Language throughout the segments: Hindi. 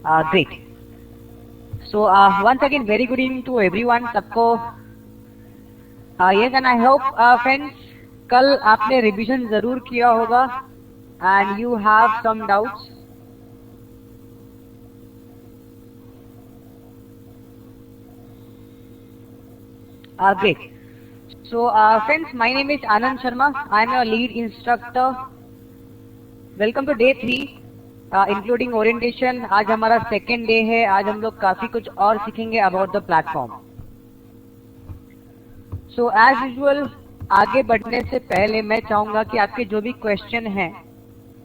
Great. So once again, very good evening to everyone. सबको yes, and I hope friends, कल आपने रिविजन जरूर किया होगा and you have some doubts. Great. So friends, my name is Anand Sharma. I am your lead instructor. Welcome to day 3. Including orientation. आज हमारा सेकेंड डे है. आज हम लोग काफी कुछ और सीखेंगे about the platform. So as usual आगे बढ़ने से पहले मैं चाहूंगा कि आपके जो भी क्वेश्चन हैं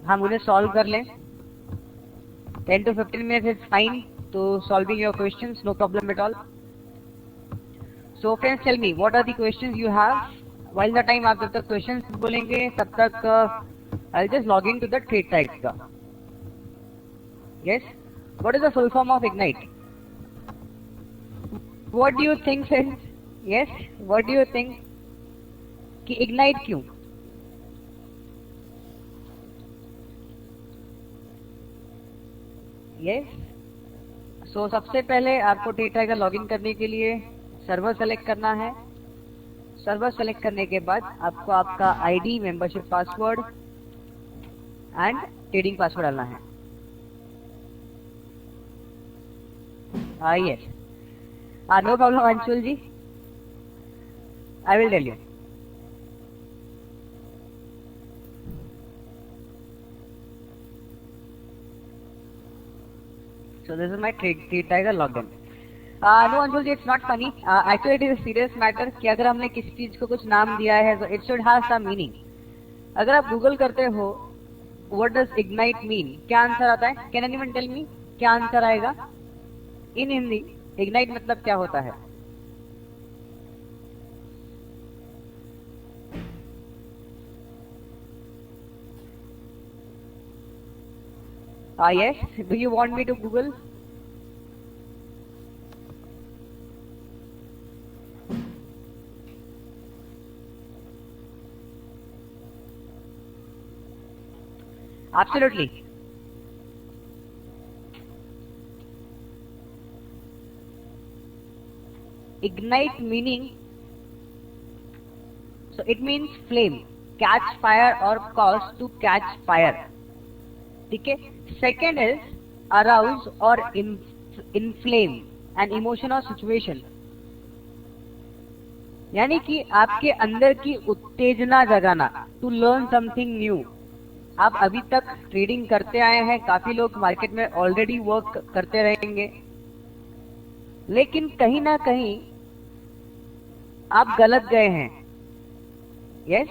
हम उन्हें सॉल्व कर लें. 10 to 15 minutes is fine to solving your questions, no problem at all. So friends tell me what are the questions you have. While the time आप जब तक क्वेश्चंस बोलेंगे तब तक I will just log in to the trade tiger. Yes. What is the full form of Ignite? What do you think, friends? Yes. What do you think? कि Ignite क्यों? Yes. So सबसे पहले आपको ट्रेड टाइगर लॉगिन करने के लिए सर्वर सेलेक्ट करना है. सर्वर सेलेक्ट करने के बाद आपको आपका ID, membership password and trading password डालना है. Yes. No problem, Anshul ji. I will tell you. So this is my trade tiger login. No Anshul ji, it's not funny. Actually it is a serious matter कि अगर हमने किसी चीज को कुछ नाम दिया है तो it should have some meaning. अगर आप गूगल करते हो what does ignite mean, क्या आंसर आता है? Can anyone tell me क्या आंसर आएगा? इन हिंदी इग्नाइट मतलब क्या होता है? Yes. Do you want me to Google? Absolutely. Ignite meaning, so it means flame, catch fire or cause to catch fire. ठीक है. Second is arouse or inflame an emotion or situation. यानी कि आपके अंदर की उत्तेजना जगाना, to learn something new. आप अभी तक ट्रेडिंग करते आए हैं, काफी लोग मार्केट में ऑलरेडी वर्क करते रहेंगे, लेकिन कहीं ना कहीं आप गलत गए हैं. यस.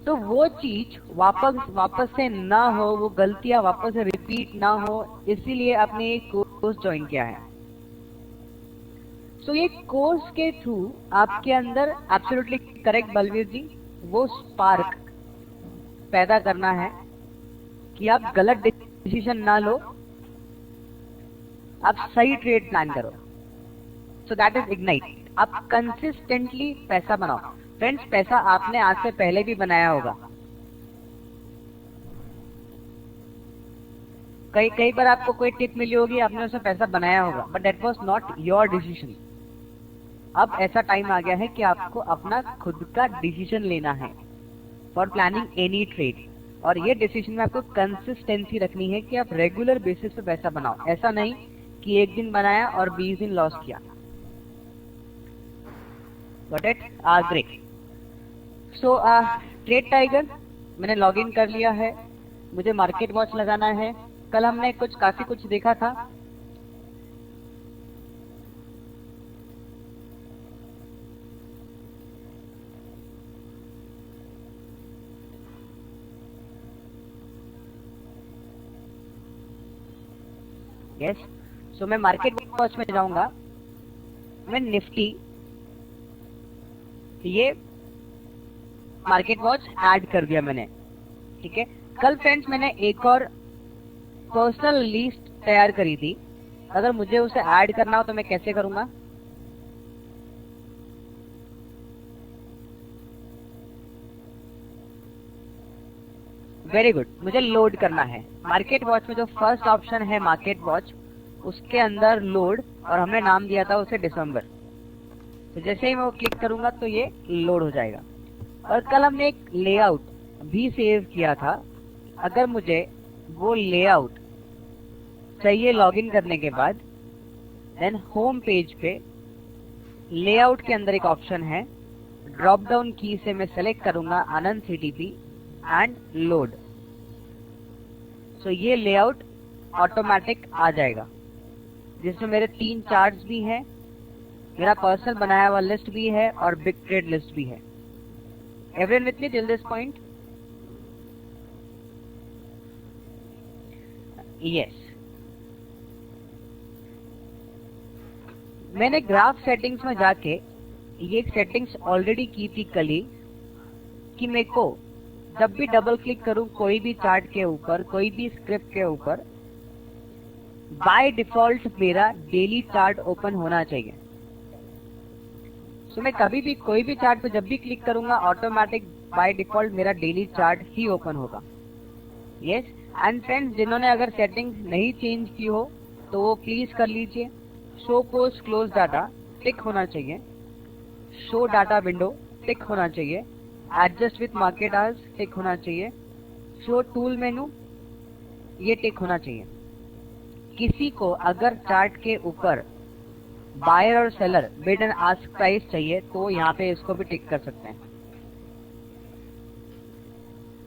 तो वो चीज वापस से ना हो, वो गलतियां वापस से रिपीट ना हो, इसीलिए आपने एक कोर्स ज्वाइन किया है. सो ये कोर्स के थ्रू आपके अंदर एब्सोल्युटली करेक्ट बलवीर जी, वो स्पार्क पैदा करना है कि आप गलत डिसीजन ना लो, आप सही ट्रेड प्लान करो. सो दैट इज इग्नाइट. आप कंसिस्टेंटली पैसा बनाओ. फ्रेंड्स पैसा आपने आज से पहले भी बनाया होगा. कई बार आपको कोई टिप मिली होगी, आपने उससे पैसा बनाया होगा, but that was not your decision. अब ऐसा टाइम आ गया है कि आपको अपना खुद का डिसीजन लेना है फॉर प्लानिंग एनी ट्रेड. और ये डिसीजन में आपको कंसिस्टेंसी रखनी है कि आप रेगुलर बेसिस पे पैसा बनाओ. ऐसा नहीं कि एक दिन बनाया और 20 दिन लॉस किया. Got it? Great. So trade tiger मैंने लॉगिन कर लिया है. मुझे मार्केट वॉच लगाना है. कल हमने काफी कुछ देखा था. यस. सो मैं मार्केट वॉच में जाऊंगा. मैं निफ्टी ये मार्केट वॉच ऐड कर दिया मैंने. ठीक है. कल फ्रेंड्स मैंने एक और पर्सनल लिस्ट तैयार करी थी. अगर मुझे उसे ऐड करना हो तो मैं कैसे करूंगा? वेरी गुड, मुझे लोड करना है। मार्केट वॉच में जो फर्स्ट ऑप्शन है मार्केट वॉच, उसके अंदर लोड, और हमने नाम दिया था उसे दिसंबर। तो जैसे ही मैं वो क्लिक करूंगा तो ये लोड हो जाएगा। और कल हमने एक लेआउट भी सेव किया था, अगर मुझे वो लेआउट चाहिए लॉगिन करने के बाद, देन होम पेज पे लेआउट के अंदर एक ऑप्शन है, ड्रॉप डाउन की से मैं सेलेक्ट करूंगा आनंद सीटीपी एंड लोड। सो ये लेआउट ऑटोमेटिक आ जाएगा, जिसमें मेरे 3 चार्ट्स भी हैं, मेरा पर्सनल बनाया हुआ लिस्ट भी है और बिग ट्रेड लिस्ट भी है। Everyone with me till this point? Yes. मैंने ग्राफ सेटिंग्स में जाके ये सेटिंग्स ऑलरेडी की थी कल ही, कि मेरे को जब भी डबल क्लिक करूं कोई भी चार्ट के ऊपर, कोई भी स्क्रिप्ट के ऊपर, बाय डिफॉल्ट मेरा डेली चार्ट ओपन होना चाहिए। तो मैं कभी भी कोई भी चार्ट पे जब भी क्लिक करूंगा, ऑटोमेटिक बाय डिफॉल्ट मेरा डेली चार्ट ही ओपन होगा। यस। एंड फ्रेंड्स, जिन्होंने अगर सेटिंग्स नहीं चेंज की हो तो वो प्लीज कर लीजिए। शो पोस्ट क्लोज डाटा टिक होना चाहिए, शो डाटा विंडो टिक होना चाहिए, एडजस्ट विथ मार्केट आवर्स टिक होना चाहिए, शो टूल मेनू ये टिक होना चाहिए। किसी को अगर चार्ट के ऊपर बायर और seller bid and ask price चाहिए तो यहाँ पे इसको भी टिक कर सकते हैं।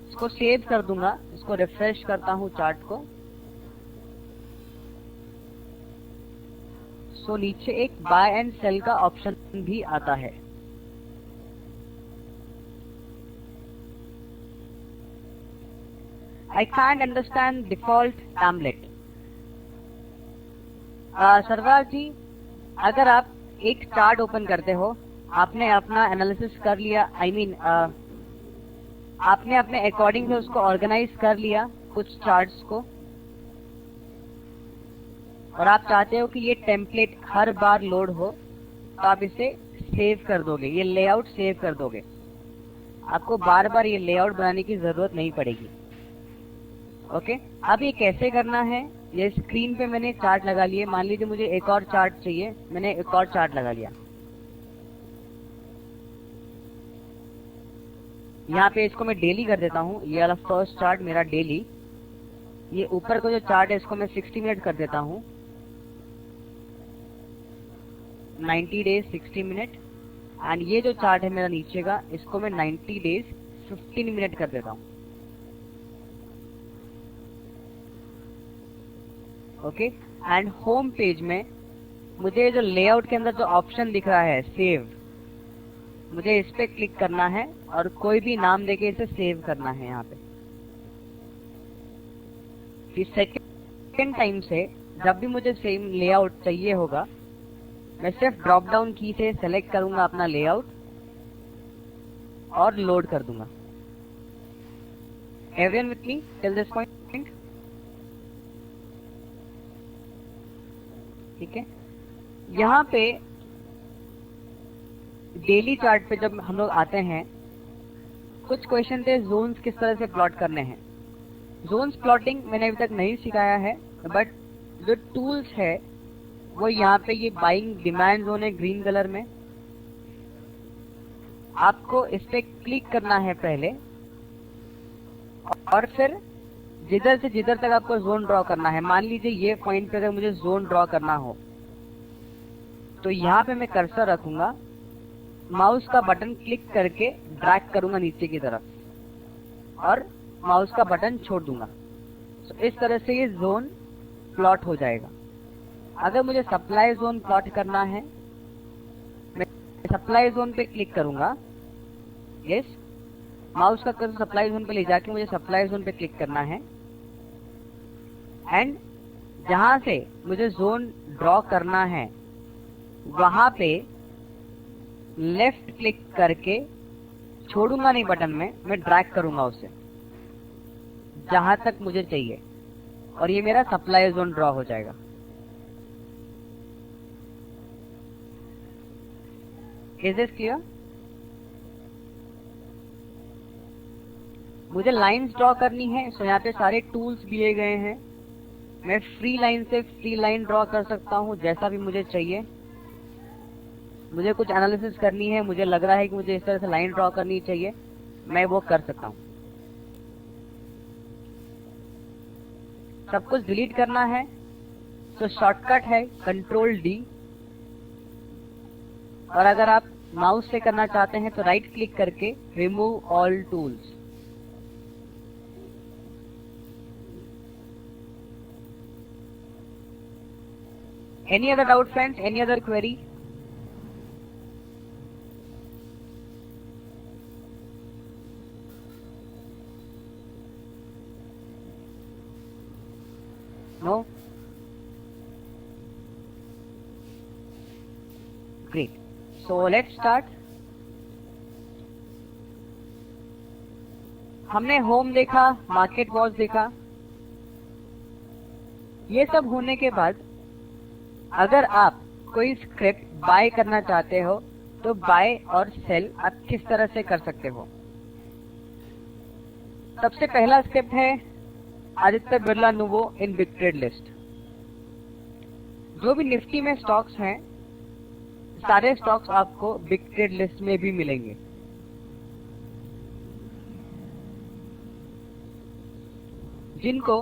इसको सेव कर दूंगा, इसको रिफ्रेश करता हूँ चार्ट को। सो नीचे एक बाय एंड सेल का ऑप्शन भी आता है। I can't understand default template. Sardar ji, अगर आप एक चार्ट ओपन करते हो, आपने अपना एनालिसिस कर लिया, आपने अपने अकॉर्डिंग से उसको ऑर्गेनाइज कर लिया कुछ चार्ट्स को, और आप चाहते हो कि ये टेम्पलेट हर बार लोड हो, तो आप इसे सेव कर दोगे, ये लेआउट सेव कर दोगे। आपको बार बार ये लेआउट बनाने की जरूरत नहीं पड़ेगी। ओके, अब ये कैसे करना है? ये स्क्रीन पे मैंने चार्ट लगा लिए। मान लीजिए मुझे एक और चार्ट चाहिए, मैंने एक और चार्ट लगा लिया। यहाँ पे इसको मैं डेली कर देता हूँ। ये वाला फर्स्ट चार्ट मेरा डेली, ये ऊपर का जो चार्ट है इसको मैं 60 मिनट कर देता हूँ, 90 डेज 60 मिनट। एंड ये जो चार्ट है मेरा नीचे का, इसको मैं 90 डेज 15 मिनट कर देता हूँ। ओके, एंड होम पेज में मुझे जो लेआउट के अंदर जो ऑप्शन दिख रहा है सेव, मुझे इस पे क्लिक करना है और कोई भी नाम देके इसे सेव करना है। यहाँ पे सेकेंड टाइम से जब भी मुझे सेम लेआउट चाहिए होगा, मैं सिर्फ ड्रॉप डाउन की से सेलेक्ट करूंगा अपना लेआउट और लोड कर दूंगा। Everyone with me till this point? ठीक है। यहाँ पे डेली चार्ट पे जब हम लोग आते हैं, कुछ क्वेश्चन थे जोन्स किस तरह से प्लॉट करने हैं। जोन्स प्लॉटिंग मैंने अभी तक नहीं सिखाया है, बट जो टूल्स है वो यहाँ पे ये बाइंग डिमांड जोन है ग्रीन कलर में। आपको इस पे क्लिक करना है पहले, और फिर जिधर से जिधर तक आपको जोन ड्रॉ करना है। मान लीजिए ये पॉइंट पे अगर मुझे जोन ड्रॉ करना हो तो यहाँ पे मैं कर्सर रखूंगा, माउस का बटन क्लिक करके ड्रैग करूंगा नीचे की तरफ और माउस का बटन छोड़ दूंगा। तो इस तरह से ये जोन प्लॉट हो जाएगा। अगर मुझे सप्लाई जोन प्लॉट करना है, मैं सप्लाई जोन पे क्लिक करूंगा। यस, माउस का कर्सर सप्लाई जोन पे ले जाके मुझे सप्लाई जोन पे क्लिक करना है, एंड जहां से मुझे जोन ड्रॉ करना है वहां पे लेफ्ट क्लिक करके, छोड़ूंगा नहीं बटन में, मैं ड्रैग करूंगा उसे जहां तक मुझे चाहिए, और ये मेरा सप्लाई जोन ड्रॉ हो जाएगा। Is this clear? मुझे लाइंस ड्रॉ करनी है, सो यहाँ पे सारे टूल्स दिए गए हैं। मैं फ्री लाइन से फ्री लाइन ड्रॉ कर सकता हूँ जैसा भी मुझे चाहिए। मुझे कुछ एनालिसिस करनी है, मुझे लग रहा है कि मुझे इस तरह से लाइन ड्रॉ करनी चाहिए, मैं वो कर सकता हूँ। सब कुछ डिलीट करना है तो शॉर्टकट है कंट्रोल डी, और अगर आप माउस से करना चाहते हैं तो राइट क्लिक करके remove all tools. Any other doubt friends, any other query? No? Great. So let's start. हमने होम देखा, मार्केट वॉच देखा। ये सब होने के बाद अगर आप कोई स्क्रिप्ट बाय करना चाहते हो तो बाय और सेल आप किस तरह से कर सकते हो। सबसे पहला स्क्रिप्ट है Aditya Birla नुवो in big trade list. जो भी निफ्टी में स्टॉक्स हैं, सारे स्टॉक्स आपको बिग ट्रेड लिस्ट में भी मिलेंगे। जिनको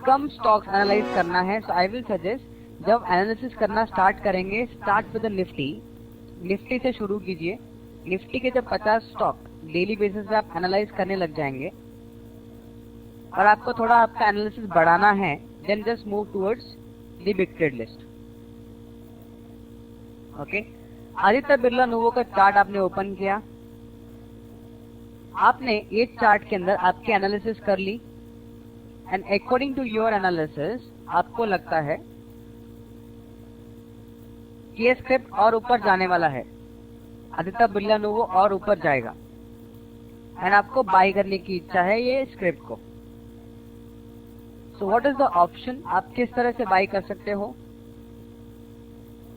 कम स्टॉक्स एनालाइज करना है, सो आई विल सजेस्ट जब एनालिसिस करना स्टार्ट करेंगे, स्टार्ट विद निफ्टी। निफ्टी से शुरू कीजिए। निफ्टी के जब 50 स्टॉक डेली बेसिस पे आप एनालाइज करने लग जाएंगे और आपको थोड़ा आपका एनालिसिस बढ़ाना है, then just move towards the big trade list. Okay, Aditya Birla Nuvo का चार्ट आपने ओपन किया। आपने ये चार्ट के अंदर आपकी एनालिसिस कर ली and according to your analysis आपको लगता है कि ये स्क्रिप्ट और ऊपर जाने वाला है, आदित्य बिरला नुवो और ऊपर जाएगा एंड आपको बाय करने की इच्छा है ये स्क्रिप्ट को। So what is the option? आप किस तरह से बाय कर सकते हो?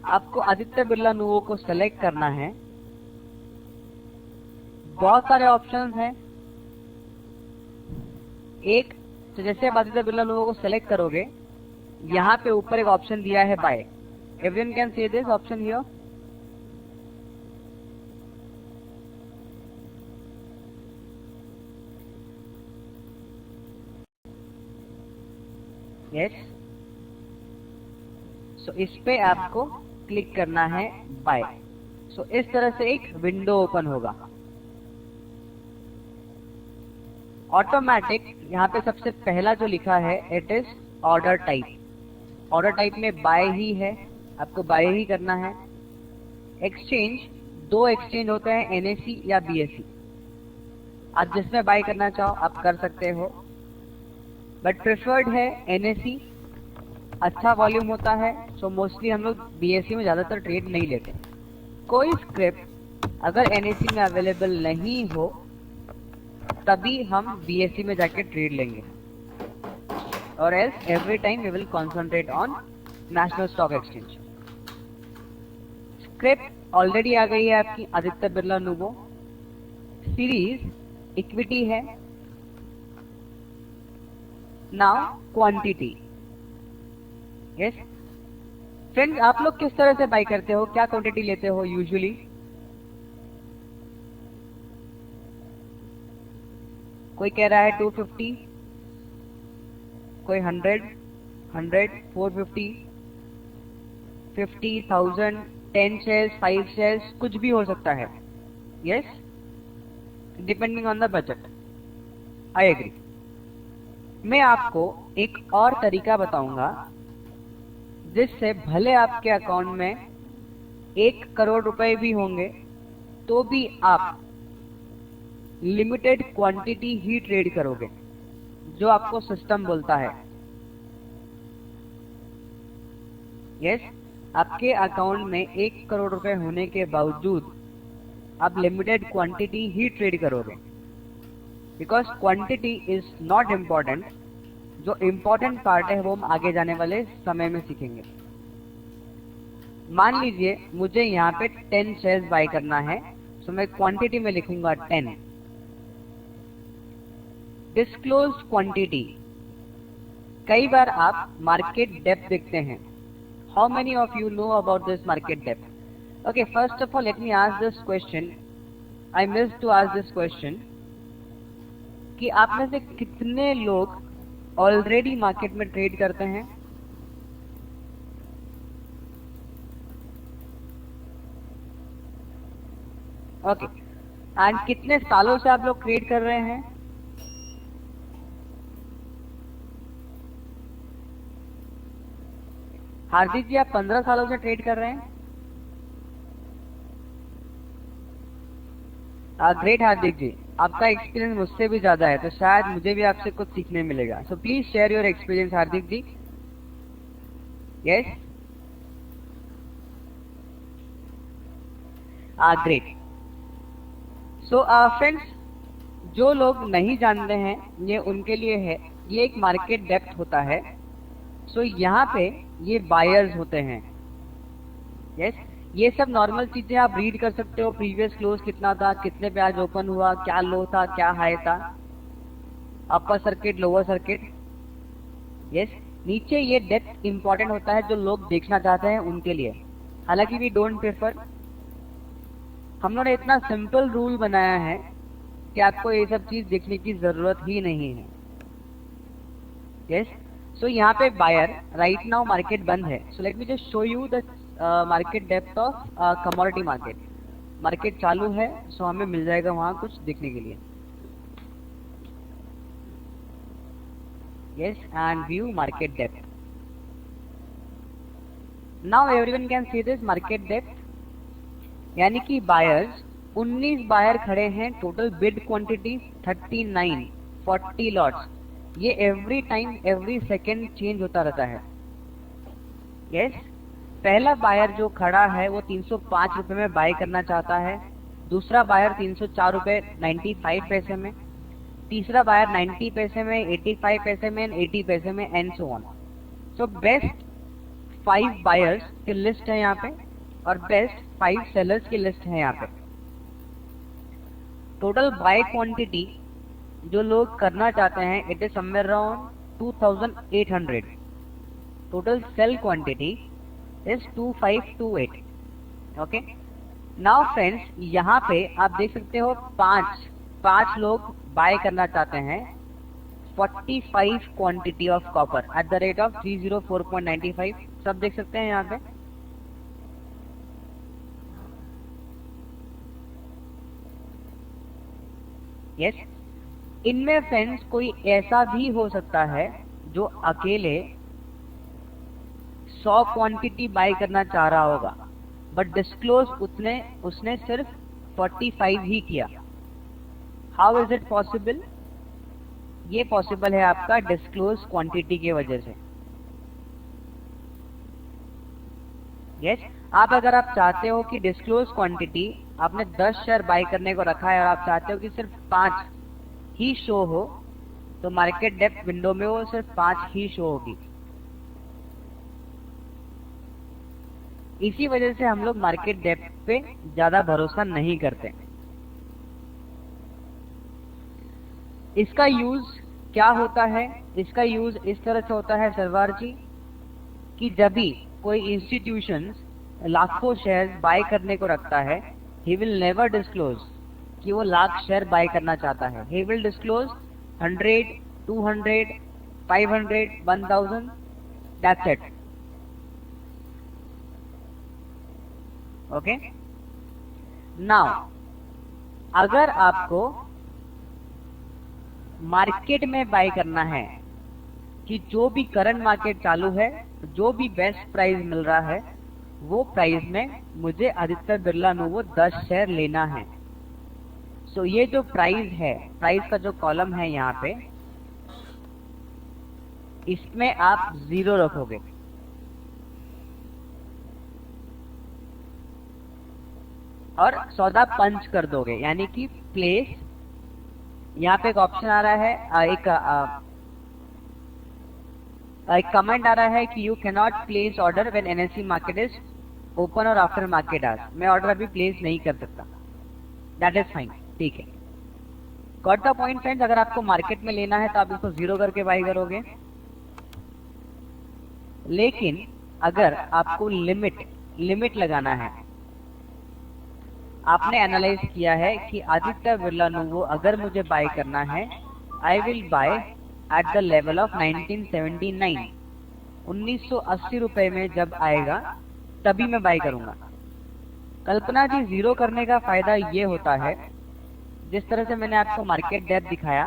आपको आदित्य बिरला नुवो को सेलेक्ट करना है। बहुत सारे ऑप्शंस हैं। एक तो जैसे आप आदित्य बिरला नुवो को सेलेक्ट करोगे, यहाँ पे ऊपर एक ऑप्शन दिया है buy. Everyone can see this option here. Yes, so इस पे आपको क्लिक करना है बाय। सो इस तरह से एक विंडो ओपन होगा। ऑटोमेटिक यहाँ पे सबसे पहला जो लिखा है it is order type. Order type में बाय ही है, आपको बाय ही करना है। एक्सचेंज, दो एक्सचेंज होते हैं, एनएसई या बीएसई। आप जिसमें बाय करना चाहो आप कर सकते हो, बट प्रेफर्ड है एनएसई। अच्छा वॉल्यूम होता है, सो मोस्टली हम लोग बीएसई में ज्यादातर ट्रेड नहीं लेते। कोई स्क्रिप्ट अगर एनएसई में अवेलेबल नहीं हो तभी हम बीएसई में जाके ट्रेड लेंगे, और else every time we will concentrate on National Stock Exchange. Script already आ गई है आपकी आदित्य बिरला नुवो। सीरीज इक्विटी है। Now quantity. यस फ्रेंड्स, आप लोग किस तरह से बाय करते हो? क्या क्वांटिटी लेते हो यूजुअली? कोई कह रहा है 250, कोई 100, 450, 50,000, 10 शेयर्स, 5 शेयर्स, कुछ भी हो सकता है। Yes, depending on the budget. I agree. मैं आपको एक और तरीका बताऊंगा जिससे भले आपके अकाउंट में 1 करोड़ रुपए भी होंगे तो भी आप लिमिटेड क्वांटिटी ही ट्रेड करोगे, जो आपको सिस्टम बोलता है। यस, आपके अकाउंट में 1 करोड़ रुपए होने के बावजूद आप लिमिटेड क्वांटिटी ही ट्रेड करोगे, because quantity is not important. जो इम्पोर्टेंट पार्ट है वो हम आगे जाने वाले समय में सीखेंगे। मान लीजिए मुझे यहाँ पे 10 शेयर्स बाय करना है, तो मैं क्वांटिटी में लिखूंगा 10। डिस्क्लोज क्वांटिटी, कई बार आप मार्केट डेप्थ देखते हैं. How many of you know about this market depth? Okay, first of all let me ask this question. I miss to ask this question कि आप में से कितने लोग ऑलरेडी मार्केट में ट्रेड करते हैं? ओके, एंड कितने सालों से आप लोग ट्रेड कर रहे हैं? हार्दिक जी, आप 15 सालों से ट्रेड कर रहे हैं? ग्रेट हार्दिक जी, आपका एक्सपीरियंस मुझसे भी ज्यादा है, तो शायद मुझे भी आपसे कुछ सीखने मिलेगा. So please share your experience Hardik ji. Yes, great. So friends, जो लोग नहीं जानते हैं, ये उनके लिए है, ये एक मार्केट डेप्थ होता है. सो यहाँ पे ये बायर्स होते हैं. यस, ये सब नॉर्मल चीजें आप रीड कर सकते हो. प्रीवियस क्लोज कितना था, कितने पे आज ओपन हुआ, क्या लो था, क्या हाई था, upper circuit, lower circuit. Yes, नीचे ये डेप्थ इंपॉर्टेंट होता है जो लोग देखना चाहते हैं उनके लिए. हालांकि वी डोंट प्रेफर. हम लोगों ने इतना सिंपल रूल बनाया है कि आपको ये सब चीज देखने की जरूरत ही नहीं है. यस, सो यहाँ पे बायर, राइट नाउ मार्केट बंद है. So let me just show you the market depth of commodity market. Market चालू है, सो हमें मिल जाएगा वहां कुछ देखने के लिए. Yes, and view market depth. Now everyone can see this market depth. यानी कि बायर्स 19 बायर खड़े हैं. Total bid quantity 39, 40 lots. ये every time, every second change होता रहता है. यस, पहला बायर जो खड़ा है वो 305 रुपए में बाय करना चाहता है. दूसरा बायर 304 रुपए 95 पैसे में. तीसरा बायर 90 पैसे में, 85 पैसे में, 80 पैसे में, and so on. So best 5 buyers की लिस्ट है यहाँ पे और बेस्ट 5 सेलर्स की लिस्ट है यहाँ पे. टोटल बाय क्वांटिटी जो लोग करना चाहते हैं, it is somewhere around 2800. Total sale quantity is 2528. Okay, now friends, यहाँ पे आप देख सकते हो पांच लोग बाय करना चाहते हैं 45 quantity of copper at the rate of 304.95. सब देख सकते हैं यहाँ पे. यस, इनमें फ्रेंड्स कोई ऐसा भी हो सकता है जो अकेले 100 क्वांटिटी बाय करना चाह रहा होगा, बट डिस्क्लोज उसने सिर्फ 45 ही किया. How is it possible? ये पॉसिबल है आपका डिस्क्लोज क्वांटिटी की वजह से. यस, अगर आप चाहते हो कि डिस्क्लोज क्वांटिटी, आपने 10 शेयर बाय करने को रखा है और आप चाहते हो कि सिर्फ 5 ही शो हो, तो मार्केट डेप्थ विंडो में वो सिर्फ 5 ही शो होगी. इसी वजह से हम लोग मार्केट डेप्थ पे ज्यादा भरोसा नहीं करते. इसका यूज क्या होता है? इसका यूज इस तरह से होता है सरवार जी, कि जब भी कोई इंस्टीट्यूशन लाखों शेयर बाय करने को रखता है, ही विल नेवर डिस्क्लोज कि वो लाख शेयर बाय करना चाहता है. He will disclose 100, 200, 500, 1000. That's it. Okay, now अगर आपको मार्केट में बाय करना है कि जो भी करंट मार्केट चालू है, जो भी बेस्ट प्राइस मिल रहा है, वो प्राइस में मुझे आदित्य बिरला नोवो 10 शेयर लेना है. सो ये जो प्राइस है, प्राइस का जो कॉलम है यहाँ पे, इसमें आप 0 रखोगे और सौदा पंच कर दोगे. यानी कि प्लेस, यहाँ पे एक ऑप्शन आ रहा है, एक कमेंट आ रहा है कि you can not place order when NSC market is open और आफ्टर मार्केट आवर्स. मैं ऑर्डर अभी प्लेस नहीं कर सकता. दैट इज फाइन, ठीक है. Got the point friends? अगर आपको मार्केट में लेना है तो आप इसको जीरो करके बाई करोगे, लेकिन अगर आपको लिमिट लगाना है, आपने एनालाइज किया है कि आदित्य बिरला नुवो अगर मुझे बाय करना है, I will by at the level of 1979, 1980 रुपए में जब आएगा तभी मैं बाय करूंगा। कल्पना जी, जीरो करने का फायदा ये होता है, जिस तरह से मैंने आपको मार्केट डेप्थ दिखाया,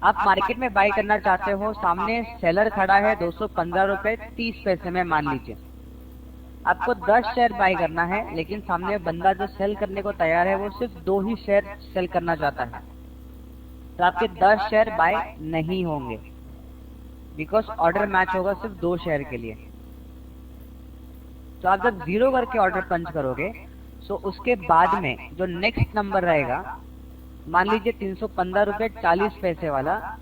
आप मार्केट में बाय करना चाहते हो, सामने सेलर खड़ा है 215 रुपए 30 पैसे में, मान लीजिए आपको 10 शेयर बाय करना है, लेकिन सामने बंदा जो सेल करने को तैयार है वो सिर्फ 2 ही शेयर सेल करना चाहता है, तो आपके 10 शेयर बाय नहीं होंगे, बिकॉज ऑर्डर मैच होगा सिर्फ 2 शेयर के लिए। तो आप जब जीरो करके ऑर्डर पंच करोगे, तो उसके बाद में जो नेक्स्ट नंबर रहेगा, मान लीजिए 315 रुपए 40 पैसे वाला,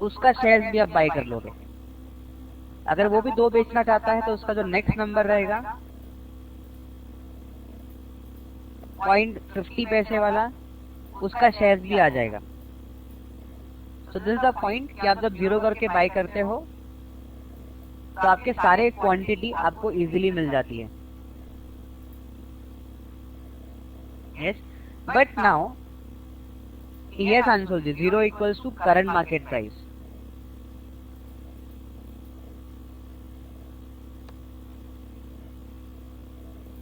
उसका शेयर भी आप बाय कर लोगे। अगर वो भी 2 बेचना चाहता है तो उसका जो नेक्स्ट नंबर रहेगा 0.50 पैसे वाला, उसका शेयर भी आ जाएगा। सो दिस इज द पॉइंट कि आप जब जीरो करके बाय करते हो तो आपके सारे क्वांटिटी आपको इजीली मिल जाती है। Yes, but now yes Anshul ji, zero equals to current market price.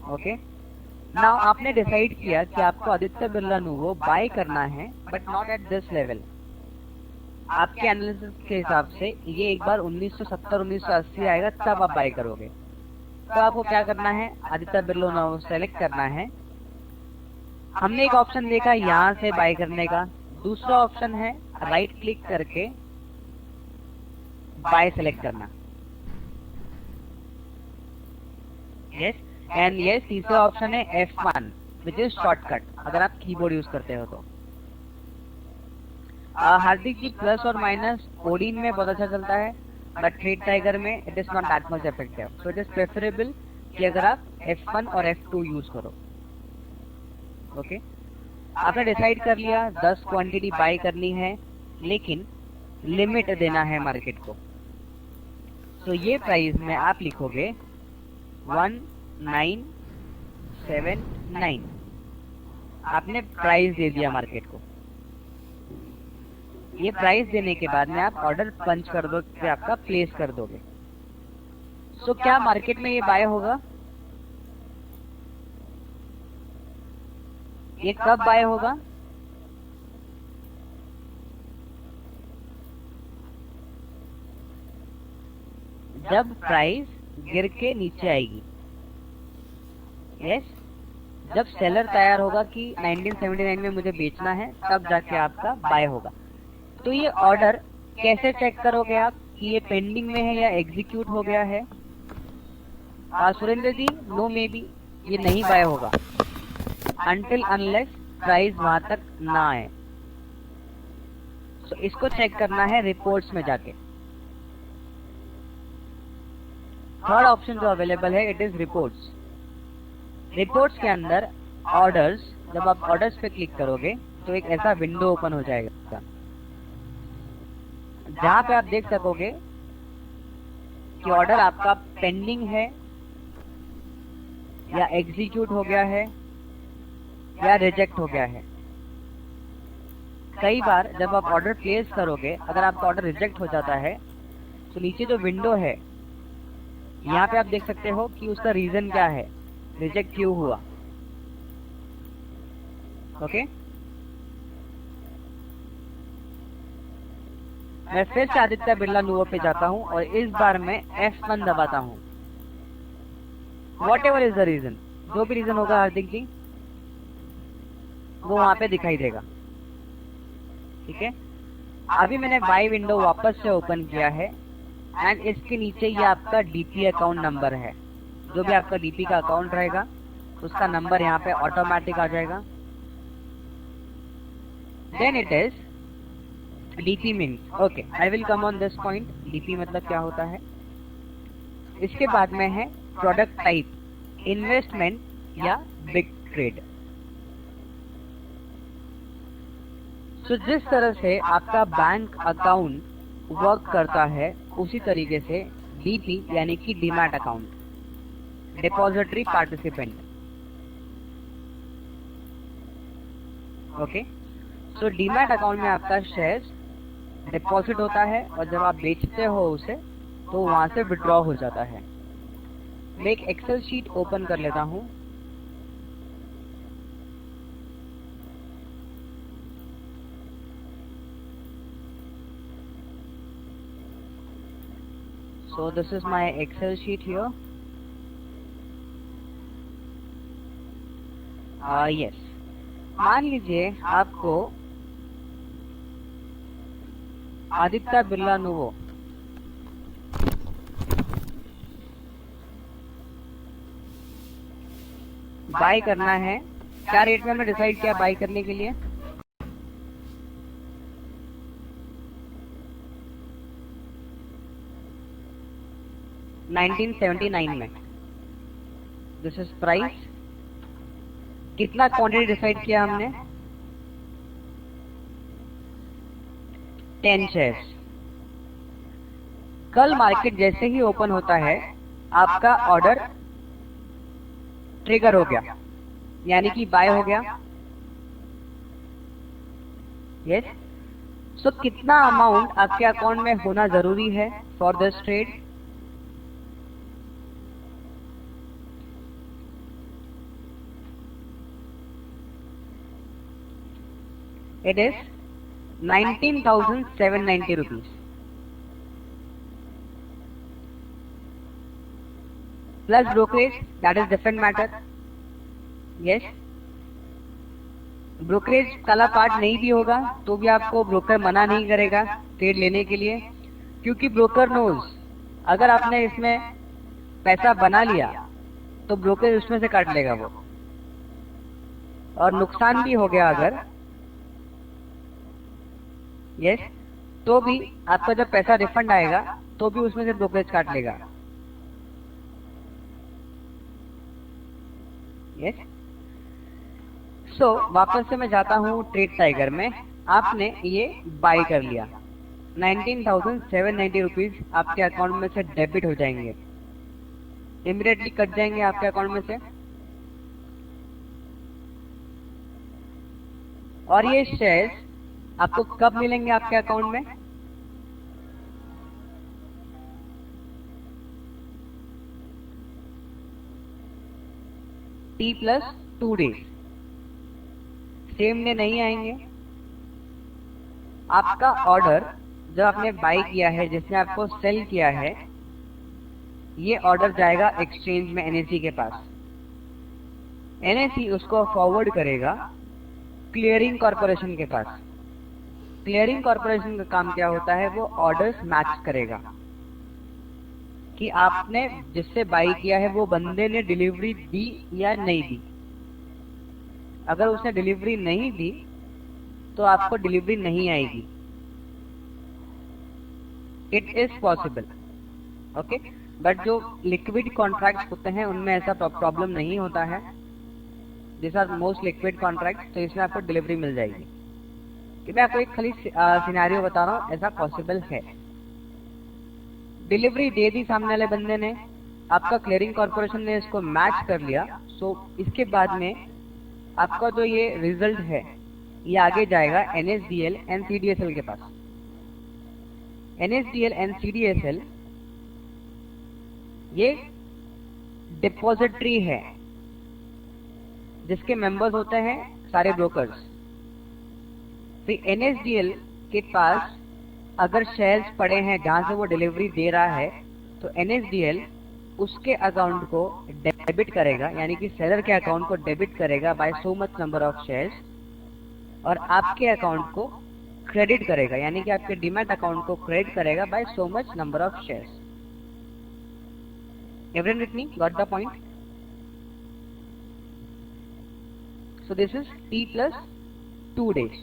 Okay, now आपने डिसाइड किया कि आपको आदित्य बिरला नुवो बाय करना है, but not at this level. आपके एनालिसिस के हिसाब से ये एक बार 1970-1980 आएगा तब आप बाय करोगे। तो आपको क्या करना है, आदित्य बिरला नुवो सेलेक्ट करना है। हमने एक ऑप्शन देखा यहाँ से बाय करने का, दूसरा ऑप्शन है राइट क्लिक करके बाय सेलेक्ट करना। यस, एंड यस, तीसरा ऑप्शन है F1 विच इज शॉर्टकट, अगर आप कीबोर्ड यूज करते हो तो। हार्दिक जी, प्लस और माइनस कोडिंग में बहुत अच्छा चलता है, बट ट्रेड टाइगर में it is not that much effective, so it is preferable कि अगर आप F1 और F2 यूज करो। ओके, आपने डिसाइड कर लिया 10 क्वांटिटी बाय करनी है, लेकिन लिमिट देना है मार्केट को। तो ये प्राइस में आप लिखोगे 1979। आपने प्राइस दे दिया मार्केट को। ये प्राइस देने के बाद में आप ऑर्डर पंच कर दो, फिर आपका प्लेस कर दोगे। सो क्या मार्केट में ये बाय होगा? ये कब बाय होगा? जब प्राइस गिर के नीचे आएगी। यस, जब सेलर तैयार होगा कि 1979 में मुझे बेचना है, तब जाके आपका बाय होगा। तो ये ऑर्डर कैसे चेक करोगे आप कि ये पेंडिंग में है या एग्जीक्यूट हो गया है? सुरेंद्र जी, नो, मे बी ये नहीं बाय होगा अनटिल अनलेस प्राइस वहां तक ना आए। तो इसको चेक करना है रिपोर्ट्स में जाके। थर्ड ऑप्शन जो अवेलेबल है इट इज रिपोर्ट्स। रिपोर्ट्स के अंदर ऑर्डर्स, जब आप ऑर्डर्स पे क्लिक करोगे तो एक ऐसा विंडो ओपन हो जाएगा जहां पे आप देख सकोगे कि ऑर्डर आपका पेंडिंग है या एग्जीक्यूट हो गया है या रिजेक्ट हो गया है। कई बार जब आप ऑर्डर प्लेस करोगे, अगर आपका ऑर्डर रिजेक्ट हो जाता है तो नीचे जो विंडो है यहाँ पे आप देख सकते हो कि उसका रीजन क्या है, रिजेक्ट क्यों हुआ। ओके, मैं फिर से आदित्य बिरला नुवो पे जाता हूं और इस बार मैं F1 दबाता हूं। Whatever is the reason, जो भी रीजन होगा हार्दिक जी, वो वहां पे दिखाई देगा। ठीक है, अभी मैंने बाय विंडो वापस से ओपन किया है एंड इसके नीचे ये आपका डीपी अकाउंट नंबर है। जो भी आपका डीपी का अकाउंट रहेगा उसका नंबर यहाँ पे ऑटोमेटिक आ जाएगा। Then it is DP means, okay, I will come on this point. DP मतलब क्या होता है। इसके बाद में है प्रोडक्ट टाइप, इन्वेस्टमेंट या बिग ट्रेड। सो जिस तरह से आपका बैंक अकाउंट वर्क करता है उसी तरीके से डीपी यानी कि demat account, depository participant. Okay, so demat account में आपका शेयर्स डिपॉजिट होता है और जब आप बेचते हो उसे तो वहां से विड्रॉ हो जाता है। मैं एक एक्सेल शीट ओपन कर लेता हूं। So this is my Excel sheet here. Yes. मान लीजिए आपको आदित्य बिरला नुवो बाय करना है। क्या रेट में हमने डिसाइड किया बाय करने के लिए? $1979 में। This is price. कितना क्वांटिटी डिसाइड किया हमने? 10 शेयर्स। कल मार्केट जैसे ही ओपन होता है आपका ऑर्डर ट्रिगर हो गया, यानी कि बाय हो गया। यस। सो कितना अमाउंट आपके अकाउंट में होना जरूरी है for this trade? It is 19,790 rupees. Plus brokerage, that is different matter. Yes. Brokerage काला पार्ट नहीं भी होगा तो भी आपको ब्रोकर मना नहीं करेगा ट्रेड लेने के लिए, क्योंकि ब्रोकर नोज अगर आपने इसमें पैसा बना लिया तो ब्रोकर उसमें से काट लेगा वो, और नुकसान भी हो गया अगर यस तो भी आपका जब पैसा रिफंड आएगा तो भी उसमें से ब्रोकरेज काट लेगा। यस। सो वापस से मैं जाता हूँ ट्रेड टाइगर में। आपने ये बाय कर लिया, 19,790 रुपीज आपके अकाउंट में से डेबिट हो जाएंगे, इमीडिएटली कट जाएंगे आपके अकाउंट में से। और ये शेयर्स आपको कब मिलेंगे आपके अकाउंट में? T+2 days. सेम डे नहीं आएंगे। आपका ऑर्डर जो आपने बाय किया है, जिसने आपको सेल किया है, ये ऑर्डर जाएगा एक्सचेंज में एनएससी के पास। एनएससी उसको फॉरवर्ड करेगा क्लियरिंग कॉर्पोरेशन के पास। क्लियरिंग कॉर्पोरेशन का काम क्या होता है? वो ऑर्डर्स मैच करेगा कि आपने जिससे बाई किया है वो बंदे ने डिलीवरी दी या नहीं दी। अगर उसने डिलीवरी नहीं दी तो आपको डिलीवरी नहीं आएगी। It is possible, okay, but जो लिक्विड कॉन्ट्रैक्ट्स होते हैं उनमें ऐसा प्रॉब्लम नहीं होता है। This are most liquid contracts, तो इसमें आपको डिलीवरी मिल जाएगी। कि मैं आपको एक खाली सिनेरियो बता रहा हूँ, ऐसा पॉसिबल है। डिलीवरी दे दी सामने वाले बंदे ने, आपका क्लियरिंग कॉर्पोरेशन ने इसको मैच कर लिया। सो इसके बाद में आपका जो ये रिजल्ट है ये आगे जाएगा एनएसडीएल एंड सीडीएसएल के पास। एनएसडीएल एंड सीडीएसएल ये डिपॉजिटरी है जिसके मेंबर्स होते हैं सारे ब्रोकर्स। फिर एनएसडीएल के पास अगर शेयर्स पड़े हैं जहां से वो डिलीवरी दे रहा है तो एनएसडीएल उसके अकाउंट को डेबिट करेगा, यानी कि सेलर के अकाउंट को डेबिट करेगा by so much number of shares, और आपके अकाउंट को क्रेडिट करेगा, यानी कि आपके डीमैट अकाउंट को क्रेडिट करेगा by so much number of shares. Everyone with me? Got the point? So this is T+2 days,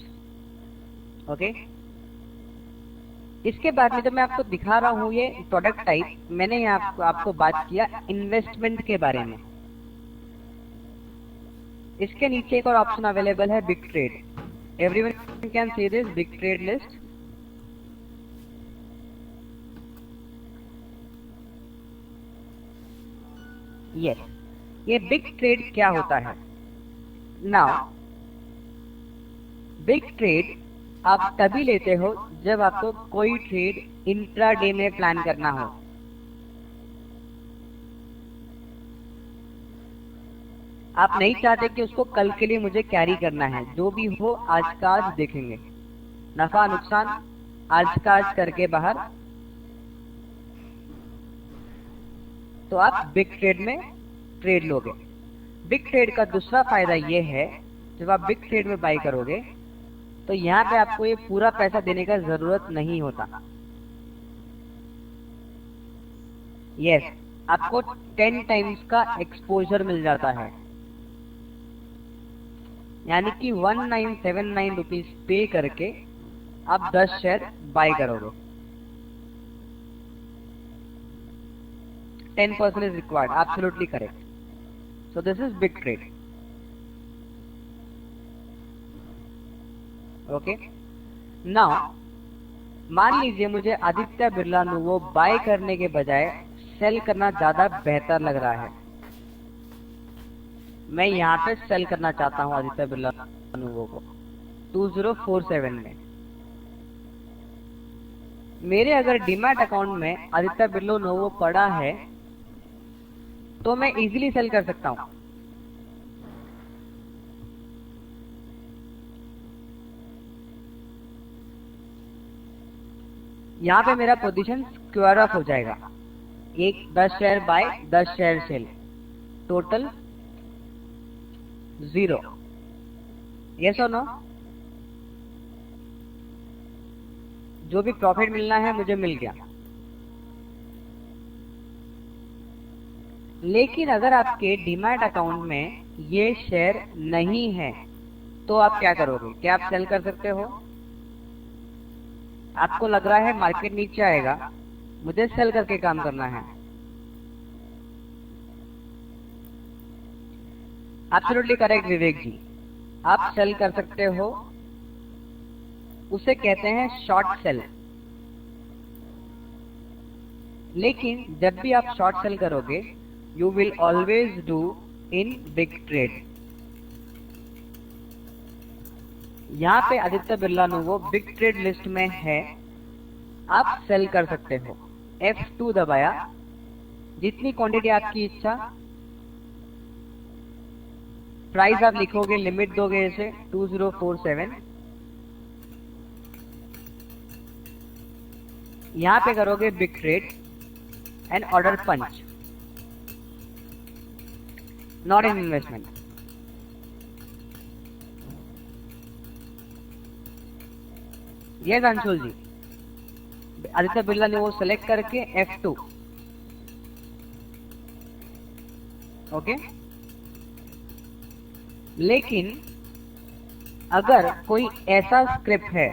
okay. इसके बाद में जब मैं आपको दिखा रहा हूं ये प्रोडक्ट टाइप, मैंने यहाँ आपको बात किया इन्वेस्टमेंट के बारे में। इसके नीचे एक और ऑप्शन अवेलेबल है big trade. Everyone can see this big trade list. Yes, ये बिग ट्रेड क्या होता है? नाउ बिग ट्रेड आप तभी लेते हो जब आपको कोई ट्रेड इंट्राडे में प्लान करना हो। आप नहीं चाहते कि उसको कल के लिए मुझे कैरी करना है, जो भी हो आज का आज देखेंगे, नफा नुकसान आज का आज करके बाहर, तो आप बिग ट्रेड में ट्रेड लोगे। बिग ट्रेड का दूसरा फायदा ये है, जब आप बिग ट्रेड में बाई करोगे तो यहाँ पे आपको ये पूरा पैसा देने का जरूरत नहीं होता। यस, आपको 10 टाइम्स का एक्सपोजर मिल जाता है, यानी कि 1979 रुपीज पे करके आप 10 शेयर बाय करोगे। 10% is required, absolutely correct. So this is big trade. Okay. Now मान लीजिए मुझे आदित्य बिरला नुवो बाय करने के बजाय सेल करना ज्यादा बेहतर लग रहा है। मैं यहाँ पे सेल करना चाहता हूँ आदित्य बिरला नुवो को 2047 में। मेरे अगर डीमैट अकाउंट में आदित्य बिरला नुवो पड़ा है तो मैं इजीली सेल कर सकता हूं। यहां पे मेरा पोजीशन स्क्वायर ऑफ हो जाएगा, 10 share buy 10 share sell, total 0। Yes और नो? जो भी प्रॉफिट मिलना है मुझे मिल गया। लेकिन अगर आपके डीमैट अकाउंट में ये शेयर नहीं है तो आप क्या करोगे? क्या आप सेल कर सकते हो? आपको लग रहा है मार्केट नीचे आएगा, मुझे सेल करके काम करना है। एब्सोल्युटली करेक्ट विवेक जी, आप सेल कर सकते हो, उसे कहते हैं शॉर्ट सेल। लेकिन जब भी आप शॉर्ट सेल करोगे you will always do in big trade। यहाँ पे Aditya Birla Nuvo big trade list में है, आप सेल कर सकते हो। F2 दबाया, जितनी क्वांटिटी आपकी इच्छा, प्राइस आप लिखोगे, लिमिट दोगे इसे 2047, यहाँ पे करोगे big trade and order punch, not in investment. Yes Anshul ji, Aditya Birla ने वो सेलेक्ट करके F2। ओके, लेकिन अगर कोई ऐसा स्क्रिप्ट है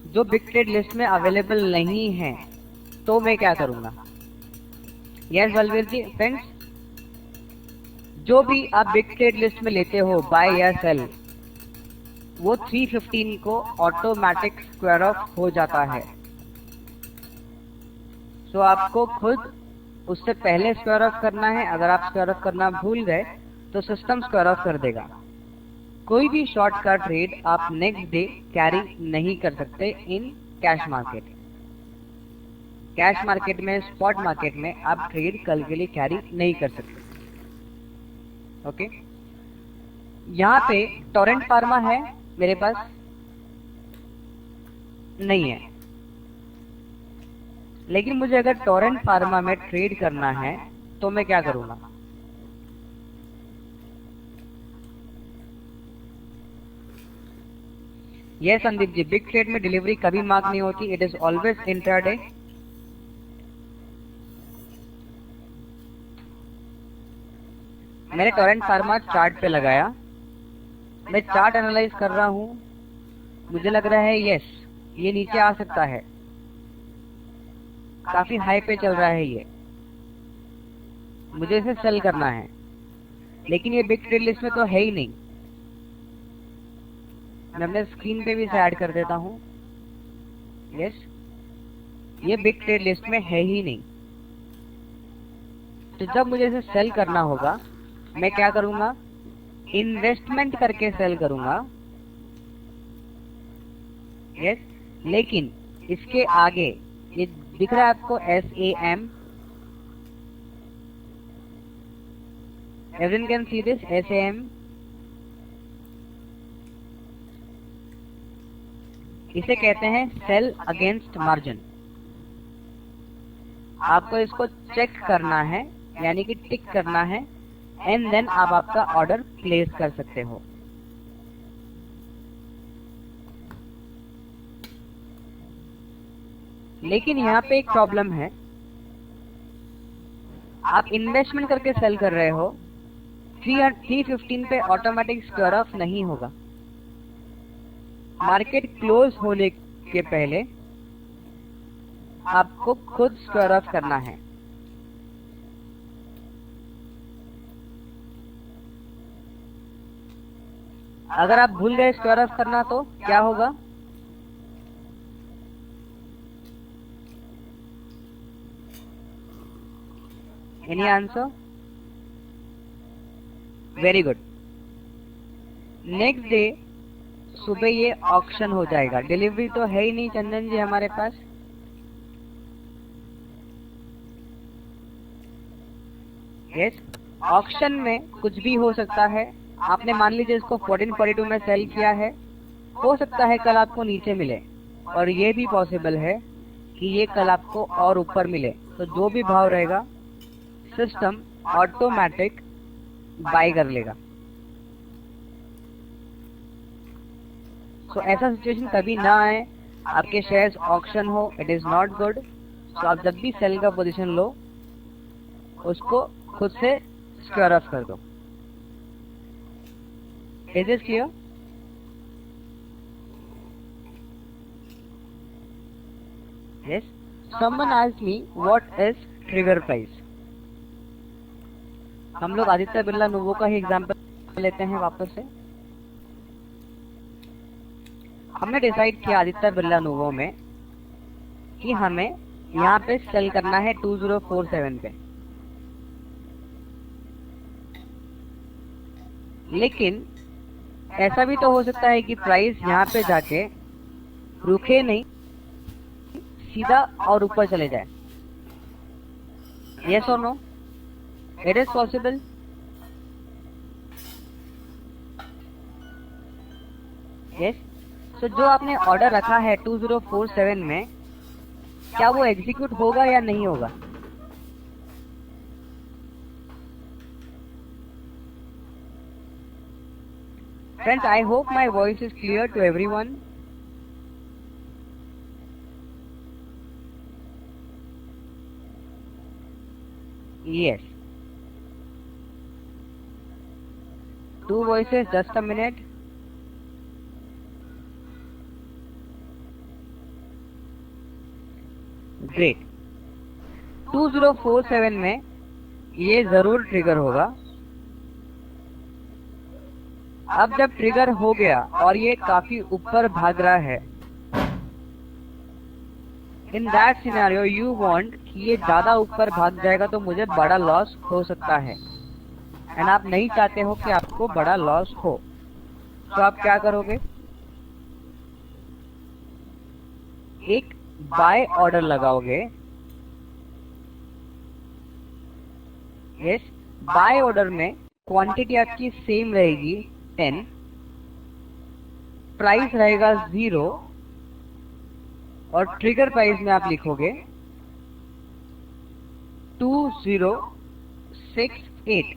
जो बिग ट्रेड लिस्ट में अवेलेबल नहीं है तो मैं क्या करूंगा? यस बलवीर जी, फ्रेंड्स, जो भी आप बिग ट्रेड लिस्ट में लेते हो बाय या सेल, वो 315 को ऑटोमेटिक स्क्वायर ऑफ हो जाता है। सो आपको खुद उससे पहले स्क्वायर ऑफ करना है। अगर आप स्क्वायर ऑफ करना भूल गए तो सिस्टम स्क्वायर ऑफ कर देगा। कोई भी शॉर्ट का ट्रेड आप नेक्स्ट डे कैरी नहीं कर सकते इन कैश मार्केट। कैश मार्केट में, स्पॉट मार्केट में आप ट्रेड कल के लिए कैरी नहीं कर सकते। ओके, यहाँ पे टोरेंट फार्मा है मेरे पास, नहीं है, लेकिन मुझे अगर टोरेंट फार्मा में ट्रेड करना है तो मैं क्या करूंगा? यह संदीप जी, बिग ट्रेड में डिलीवरी कभी मार्क नहीं होती, इट इज ऑलवेज इंट्राडे। मैंने टोरेंट फार्मा चार्ट पे लगाया, मैं चार्ट एनालाइज कर रहा हूं, मुझे लग रहा है यस ये नीचे आ सकता है, काफी हाई पे चल रहा है ये, मुझे इसे सेल करना है। लेकिन ये बिग ट्रेड लिस्ट में तो है ही नहीं, मैं अपने स्क्रीन पे भी इसे ऐड कर देता हूँ। यस, ये बिग ट्रेड लिस्ट में है ही नहीं। तो जब मुझे इसे सेल करना होगा, मैं क्या करूंगा, इन्वेस्टमेंट करके सेल करूंगा। यस, लेकिन इसके आगे ये दिख रहा है आपको SAM, everyone can see this SAM। इसे कहते हैं सेल अगेंस्ट मार्जिन। आपको इसको चेक करना है, यानी कि टिक करना है, एंड देन आप आपका ऑर्डर प्लेस कर सकते हो। लेकिन यहाँ पे एक प्रॉब्लम है, आप इन्वेस्टमेंट करके सेल कर रहे हो, 315 पे ऑटोमेटिक स्क्वायर ऑफ नहीं होगा। मार्केट क्लोज होने के पहले आपको खुद स्क्वायर ऑफ करना है। अगर आप भूल गए स्क्वायर ऑफ करना तो क्या होगा? Any answer? Very good. Next day सुबह ये ऑक्शन हो जाएगा। डिलीवरी तो है ही नहीं चंदन जी हमारे पास। यस, ऑक्शन में कुछ भी हो सकता है। आपने मान लीजिए इसको 1442 में सेल किया है, हो सकता है कल आपको नीचे मिले, और ये भी पॉसिबल है कि ये कल आपको और ऊपर मिले। तो जो भी भाव रहेगा सिस्टम ऑटोमेटिक बाय कर लेगा। तो ऐसा सिचुएशन कभी ना आए, आपके शेयर्स ऑक्शन हो, इट इज नॉट गुड। तो आप जब भी सेल का पोजीशन लो, उसको खुद से स्क्वायर ऑफ कर दो। Is this clear? Yes, someone asked me what is trigger price. हम लोग आदित्य बिरला नोवो का ही एग्जांपल लेते हैं वापस से। हमने डिसाइड किया आदित्य बिरला नोवो में कि हमें यहाँ पे सेल करना है 2047 पे, लेकिन ऐसा भी तो हो सकता है कि प्राइस यहाँ पे जाके रुके नहीं, सीधा और ऊपर चले जाए। यस और no? It is possible. Yes, तो जो आपने ऑर्डर रखा है 2047 में, क्या वो एग्जीक्यूट होगा या नहीं होगा? Friends, I hope my voice is clear to everyone. Yes. Two voices, just a minute. Great. 2047 में ये जरूर ट्रिगर होगा। अब जब ट्रिगर हो गया और ये काफी ऊपर भाग रहा है, in that scenario you want कि ये ज्यादा ऊपर भाग जाएगा तो मुझे बड़ा लॉस हो सकता है, एंड आप नहीं चाहते हो कि आपको बड़ा लॉस हो। तो आप क्या करोगे? एक बाय ऑर्डर लगाओगे। यस, बाय ऑर्डर में क्वांटिटी आपकी सेम रहेगी 10, प्राइस रहेगा 0, और ट्रिगर प्राइस में आप लिखोगे 2068,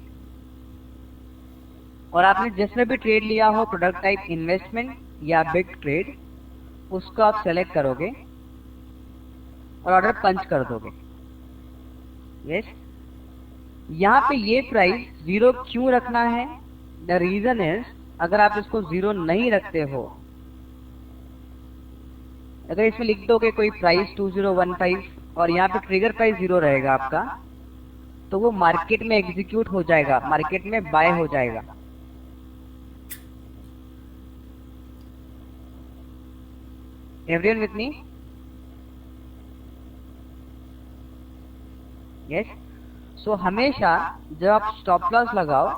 और आपने जिसमें भी ट्रेड लिया हो, प्रोडक्ट टाइप इन्वेस्टमेंट या बिग ट्रेड, उसको आप सेलेक्ट करोगे और ऑर्डर पंच कर दोगे। यस, यहाँ पे ये प्राइस 0 क्यों रखना है? द रीजन इज, अगर आप इसको 0 नहीं रखते हो, अगर इसमें लिख दोगे कोई प्राइस 2015 और यहाँ पे ट्रिगर प्राइस 0 रहेगा आपका, तो वो मार्केट में एग्जीक्यूट हो जाएगा, मार्केट में बाय हो जाएगा। Everyone with me? यस। सो हमेशा जब आप स्टॉप लॉस लगाओ,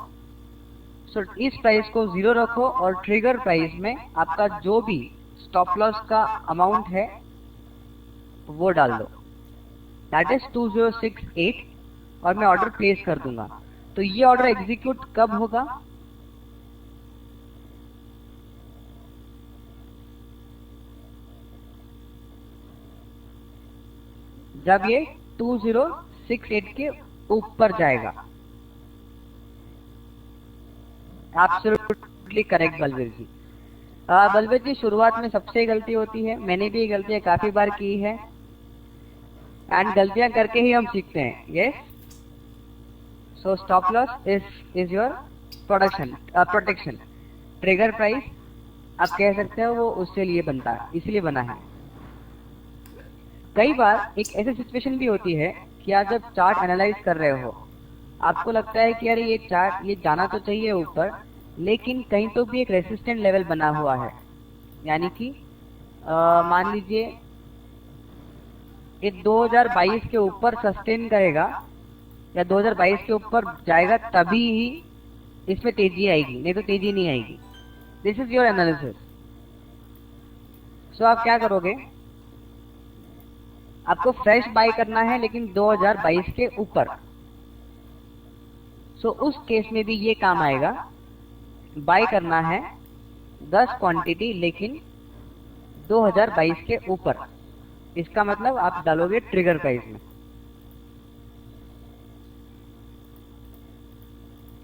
सो इस प्राइस को 0 रखो और ट्रिगर प्राइस में आपका जो भी स्टॉप लॉस का अमाउंट है वो डाल दो, दैट इज 2068, और मैं ऑर्डर प्लेस कर दूंगा। तो ये ऑर्डर एग्जीक्यूट कब होगा? जब ये 2068 के ऊपर जाएगा। एब्सोल्युटली करेक्ट बलवीर जी। बलवीर जी, शुरुआत में सबसे गलती होती है, मैंने भी गलतियां काफी बार की है, एंड गलतियां करके ही हम सीखते हैं। Yes. So stop loss is your protection. Trigger price आप कह सकते हो वो उससे लिए बनता है, इसलिए बना है। कई बार एक ऐसी सिचुएशन भी होती है कि आप जब चार्ट एनालाइज कर रहे हो, आपको लगता है कि यार ये चार्ट ये जाना तो चाहिए ऊपर, लेकिन कहीं तो भी एक रेसिस्टेंट लेवल बना हुआ है, यानी कि मान लीजिए ये 2022 के ऊपर सस्टेन करेगा या 2022 के ऊपर जाएगा, तभी ही इसमें तेजी आएगी, नहीं तो तेजी नहीं आएगी। This is your analysis. So आप क्या करोगे? आपको फ्रेश बाय करना है लेकिन 2022 के ऊपर। सो उस केस में भी ये काम आएगा, बाय करना है 10 क्वांटिटी लेकिन 2022 के ऊपर। इसका मतलब आप डालोगे ट्रिगर प्राइस में।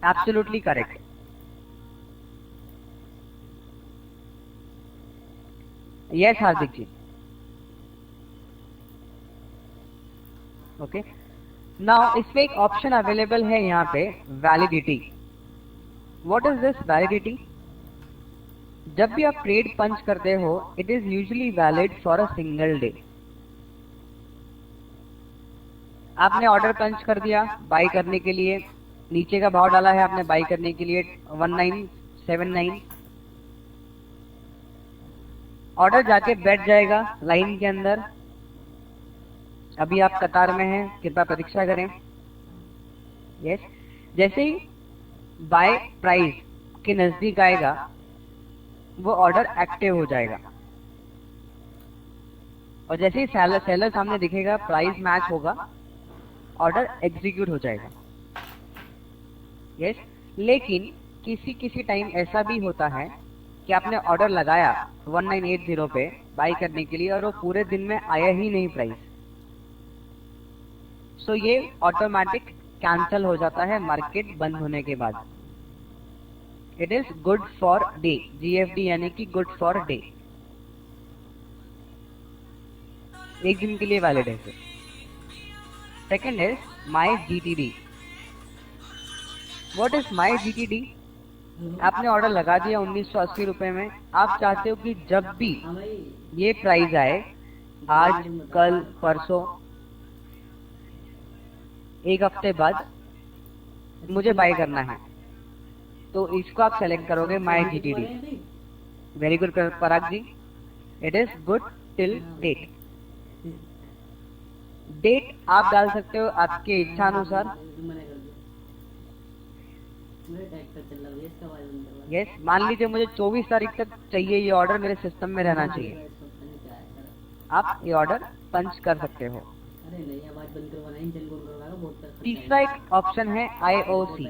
Absolutely correct. यस हार्दिक जी। ओके, नाउ इसमें एक ऑप्शन अवेलेबल है यहाँ पे, validity. What is this validity? जब भी आप ट्रेड पंच करते हो, it is usually valid for a single day. आपने ऑर्डर पंच कर दिया बाय करने के लिए, नीचे का भाव डाला है आपने बाय करने के लिए 1979, ऑर्डर जाके बैठ जाएगा लाइन के अंदर। अभी आप कतार में हैं, कृपया प्रतीक्षा करें। यस। जैसे ही बाय प्राइस के नजदीक आएगा, वो ऑर्डर एक्टिव हो जाएगा, और जैसे ही सेलर सामने दिखेगा, प्राइस मैच होगा, ऑर्डर एग्जीक्यूट हो जाएगा। यस। लेकिन किसी टाइम ऐसा भी होता है कि आपने ऑर्डर लगाया 1980 पे बाय करने के लिए, और वो पूरे दिन में आया ही नहीं प्राइस। सो ये ऑटोमेटिक कैंसल हो जाता है मार्केट बंद होने के बाद। It is good for day, GFD यानी कि गुड फॉर डे, एक दिन के लिए वैलिड है। Second is my GTD. What is my GTD? आपने ऑर्डर लगा दिया 1980 रुपए में, आप चाहते हो कि जब भी ये प्राइस आए, आज, कल, परसों, एक हफ्ते बाद मुझे बाय करना है, तो इसको आप सेलेक्ट करोगे my GTD. Very good Parag ji. It is good till date. Date आप डाल सकते हो आपके इच्छा अनुसार। यस। मान लीजिए मुझे 24 तारीख तक चाहिए, ये ऑर्डर मेरे सिस्टम में रहना चाहिए, आप ये ऑर्डर पंच कर सकते हो। तीसरा एक ऑप्शन है आईओसी।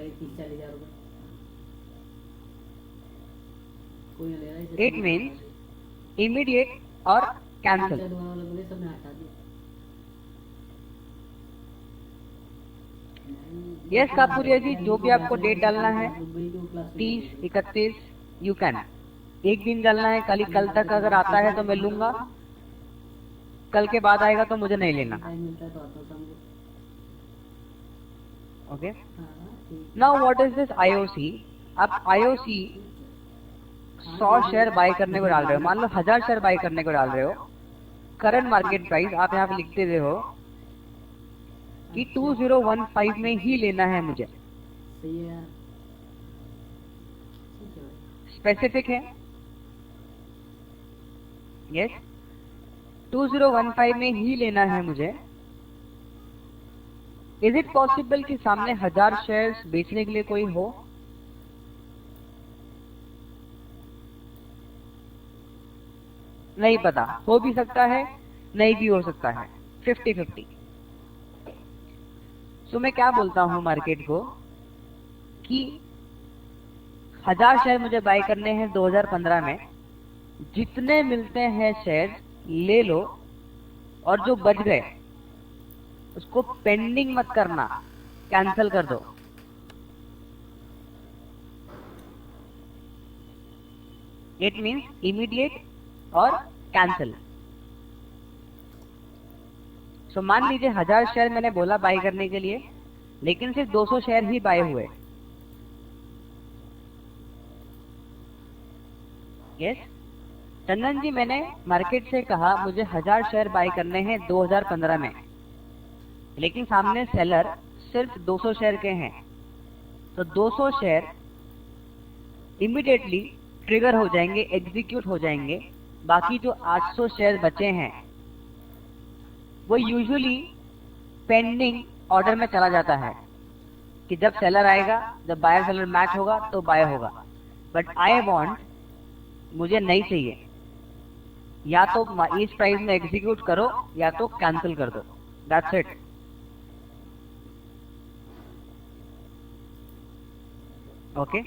इट मीन्स इमीडिएट और कैंसल। यस कापुरिया जी, जो भी आपको डेट डालना है, 30, 31, यू कैन। एक दिन डालना है, कल तक अगर आता है तो मैं लूंगा, कल के बाद आएगा तो मुझे नहीं लेना। Okay. Now what is this IOC? आप आईओसी 100 शेयर बाय करने को डाल रहे हो, मान लो 1000 शेयर बाय करने को डाल रहे हो। करंट मार्केट प्राइस आप यहाँ पे लिखते हुए हो कि 2015 में ही लेना है मुझे। स्पेसिफिक है। यस। 2015 में ही लेना है मुझे। इज इट पॉसिबल कि सामने 1000 शेयर्स बेचने के लिए कोई हो? नहीं पता, हो भी सकता है, नहीं भी हो सकता है, 50-50। तो मैं क्या बोलता हूं मार्केट को कि 1000 शेयर मुझे बाय करने हैं 2015 में, जितने मिलते हैं शेयर ले लो, और जो बच गए उसको पेंडिंग मत करना, कैंसिल कर दो। इट मीन्स इमीडिएट और कैंसिल। सो मान लीजिए 1000 शेयर मैंने बोला बाय करने के लिए, लेकिन सिर्फ 200 शेयर ही बाय हुए। यस चंदन जी, मैंने मार्केट से कहा मुझे 1000 शेयर बाय करने हैं 2015 में, लेकिन सामने सेलर सिर्फ 200 शेयर के हैं, तो 200 शेयर इमीडिएटली ट्रिगर हो जाएंगे, एग्जीक्यूट हो जाएंगे। बाकी जो 800 शेयर बचे हैं वो यूजुअली पेंडिंग ऑर्डर में चला जाता है कि जब सेलर आएगा, जब बायर सेलर मैच होगा तो बाय होगा। बट आई वांट, मुझे नहीं चाहिए, या तो इस प्राइस में एग्जीक्यूट करो या तो कैंसिल कर दो, that's it. Okay,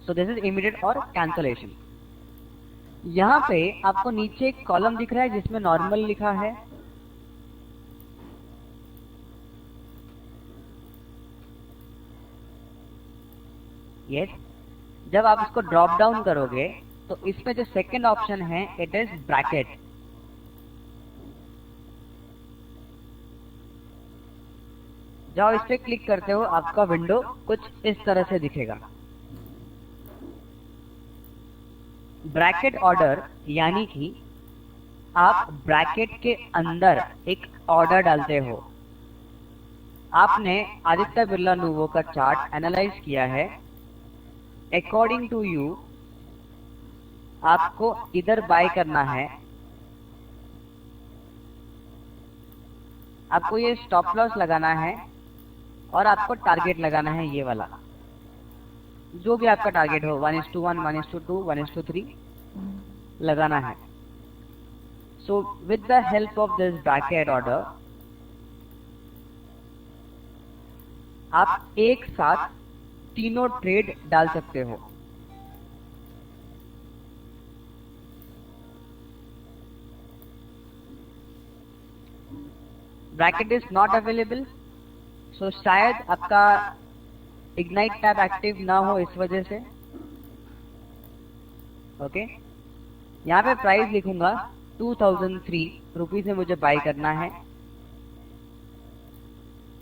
so this is immediate और कैंसलेशन। यहां पे आपको नीचे एक कॉलम दिख रहा है जिसमें नॉर्मल लिखा है। यस जब आप इसको ड्रॉप डाउन करोगे तो इसमें जो सेकंड ऑप्शन है इट इज ब्रैकेट। जब इस पे क्लिक करते हो आपका विंडो कुछ इस तरह से दिखेगा। ब्रैकेट ऑर्डर यानी कि आप ब्रैकेट के अंदर एक ऑर्डर डालते हो। आपने आदित्य बिरला नुवो का चार्ट एनालाइज किया है, अकॉर्डिंग टू यू आपको इधर बाय करना है। आपको ये स्टॉप लॉस लगाना है और आपको टारगेट लगाना है, ये वाला जो भी आपका टारगेट हो, 1:1, 1:2, 1:3 लगाना है। So with the help of this bracket order आप एक साथ तीनों ट्रेड डाल सकते हो। ब्रैकेट इज नॉट अवेलेबल, सो शायद आपका इग्नाइट टैब एक्टिव ना हो इस वजह से। ओके यहाँ पे प्राइस लिखूंगा 2003 रुपीज में मुझे बाय करना है।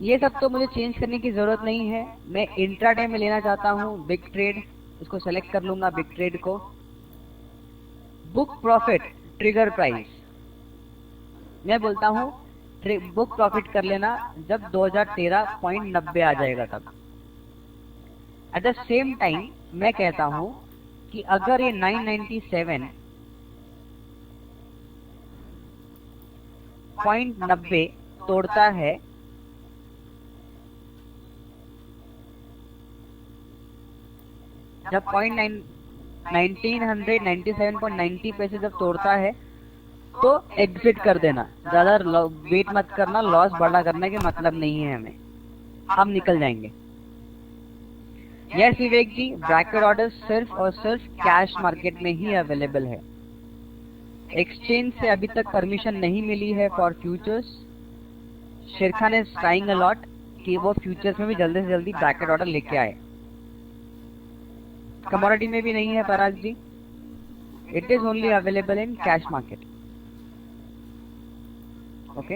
ये सब तो मुझे चेंज करने की जरूरत नहीं है। मैं इंट्राडे में लेना चाहता हूँ बिग ट्रेड, इसको सेलेक्ट कर लूंगा बिग ट्रेड को। बुक प्रॉफिट ट्रिगर प्राइस मैं बोलता हूँ बुक प्रॉफिट कर लेना जब 2013.90 आ जाएगा तब। एट द सेम टाइम मैं कहता हूं कि अगर ये 997.90 तोड़ता है जब 1997.90 पैसे जब तोड़ता है तो एग्जिट कर देना। ज्यादा वेट मत करना, लॉस बड़ा करने के मतलब नहीं है हमें, हम निकल जाएंगे। यस विवेक जी, ब्रैकेट ऑर्डर सिर्फ और सिर्फ कैश मार्केट में ही अवेलेबल है। एक्सचेंज से अभी तक परमिशन नहीं मिली है for futures. Sharekhan is trying a lot कि वो फ्यूचर्स में भी जल्दी से जल्दी ब्रैकेट ऑर्डर लेके आए। कमोडिटी में भी नहीं है Parag ji, it is only available in cash market. Okay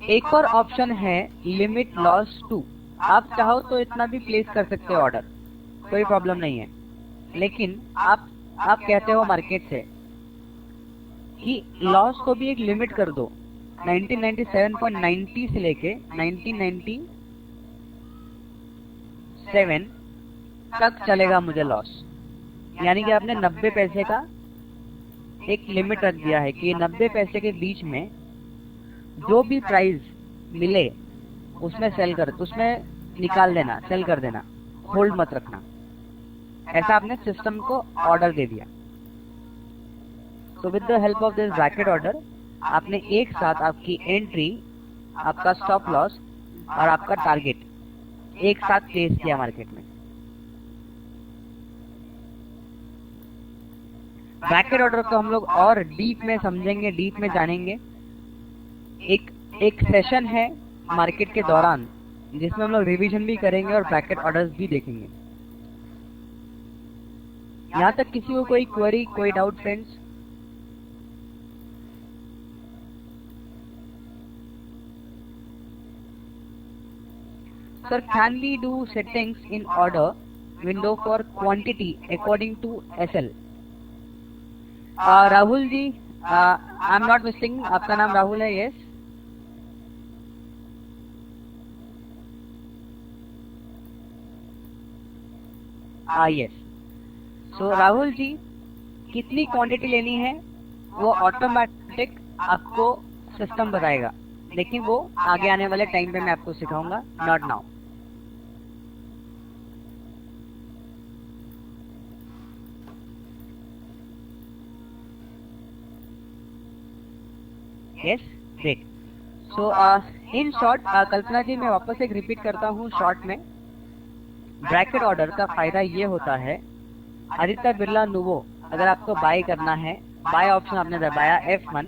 एक और ऑप्शन है लिमिट लॉस 2। आप चाहो तो इतना भी प्लेस कर सकते हो ऑर्डर, कोई प्रॉब्लम नहीं है। लेकिन आप कहते हो मार्केट से कि लॉस को भी एक लिमिट कर दो। 1997.90 से लेके 1997 तक चलेगा मुझे लॉस, यानी कि आपने 90 पैसे का एक लिमिट रख दिया है कि 90 पैसे के बीच में जो भी प्राइस मिले उसमें निकाल देना, सेल कर देना, होल्ड मत रखना। ऐसा आपने सिस्टम को ऑर्डर दे दिया। So with the help of this bracket order आपने एक साथ आपकी एंट्री, आपका स्टॉप लॉस और आपका टारगेट एक साथ प्लेस किया मार्केट में। ब्रैकेट ऑर्डर को हम लोग और डीप में समझेंगे, डीप में जानेंगे। एक सेशन है मार्केट के दौरान जिसमें हम लोग रिवीजन भी करेंगे और ब्रैकेट ऑर्डर्स भी देखेंगे। यहाँ तक किसी को कोई क्वेरी, कोई doubt friends? Sir, can we do settings in order window for quantity according to SL? Rahul ji, I am not mistaking, आपका नाम राहुल है? Yes. Yes. So Rahul ji, कितनी क्वांटिटी लेनी है वो ऑटोमेटिक आपको सिस्टम बताएगा, लेकिन वो आगे आने वाले टाइम पे मैं आपको सिखाऊंगा, not now. Yes, great. So in short, Kalpana ji मैं वापस एक रिपीट करता हूँ शॉर्ट में। ब्रैकेट ऑर्डर का फायदा ये होता है, आदित्य बिरला नुवो अगर आपको बाय करना है, बाय ऑप्शन आपने दबाया F1,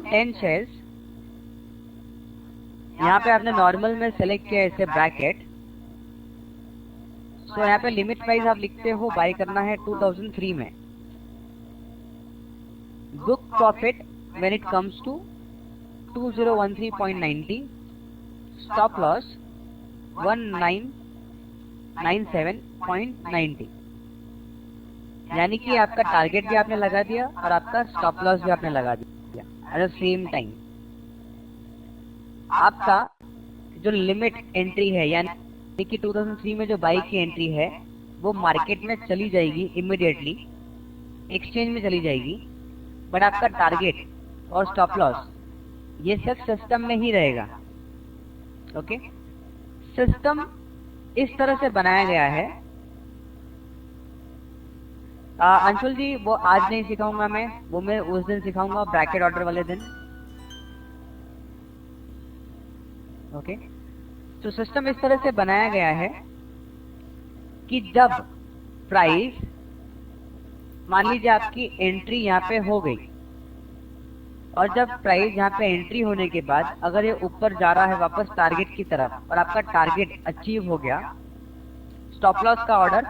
10 शेयर्स, यहाँ पे आपने नॉर्मल में सेलेक्ट किया ऐसे ब्रैकेट। सो यहाँ पे लिमिट प्राइस आप लिखते हो, बाय करना है 2003 में। Book profit when it comes to 2013.90, stop loss 1997.90, यानी कि आपका टारगेट भी आपने लगा दिया और आपका स्टॉप लॉस भी आपने लगा दिया एट द सेम टाइम। आपका जो लिमिट एंट्री है यानी कि 2003 में जो बाई की एंट्री है वो मार्केट में चली जाएगी, इमीडिएटली एक्सचेंज में चली जाएगी, बट आपका टारगेट और स्टॉप लॉस ये सब सिस्टम में ही रहेगा। ओके, सिस्टम इस तरह से बनाया गया है। अंशुल जी, वो आज नहीं सिखाऊंगा मैं, वो मैं उस दिन सिखाऊंगा, ब्रैकेट ऑर्डर वाले दिन। ओके, तो सिस्टम इस तरह से बनाया गया है कि जब प्राइस, मान लीजिए आपकी एंट्री यहाँ पे हो गई और जब प्राइस यहाँ पे एंट्री होने के बाद अगर ये ऊपर जा रहा है वापस टारगेट की तरफ और आपका टारगेट अचीव हो गया, स्टॉप लॉस का ऑर्डर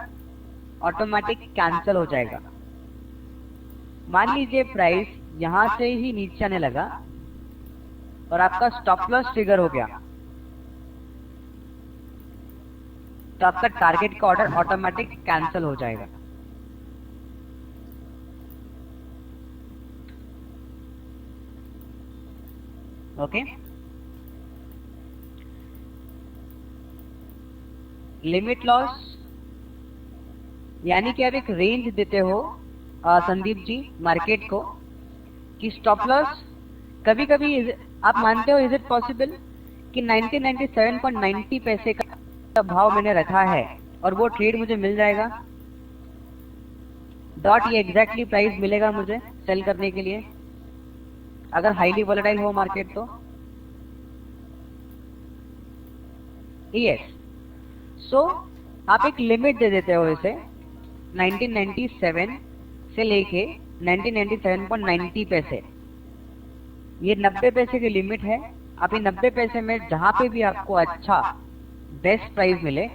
ऑटोमेटिक कैंसिल हो जाएगा। मान लीजिए प्राइस यहाँ से ही नीचे आने लगा और आपका स्टॉप लॉस ट्रिगर हो गया, तो आपका टारगेट का ऑर्डर ऑटोमेटिक कैंसिल हो जाएगा। ओके, लिमिट लॉस यानी कि आप एक रेंज देते हो संदीप जी मार्केट को कि स्टॉप लॉस कभी कभी आप मानते हो, इज इट पॉसिबल कि 1997.90 पैसे का भाव मैंने रखा है और वो ट्रेड मुझे मिल जाएगा, डॉट ये एग्जैक्टली प्राइस मिलेगा मुझे सेल करने के लिए अगर हाईली वोलेटाइल हो मार्केट तो? यस। सो आप एक लिमिट दे देते हो इसे 1997 से लेके 1997.90 पैसे, ये 90 पैसे की लिमिट है। आप ये 90 पैसे में जहां पे भी आपको अच्छा बेस्ट प्राइस मिले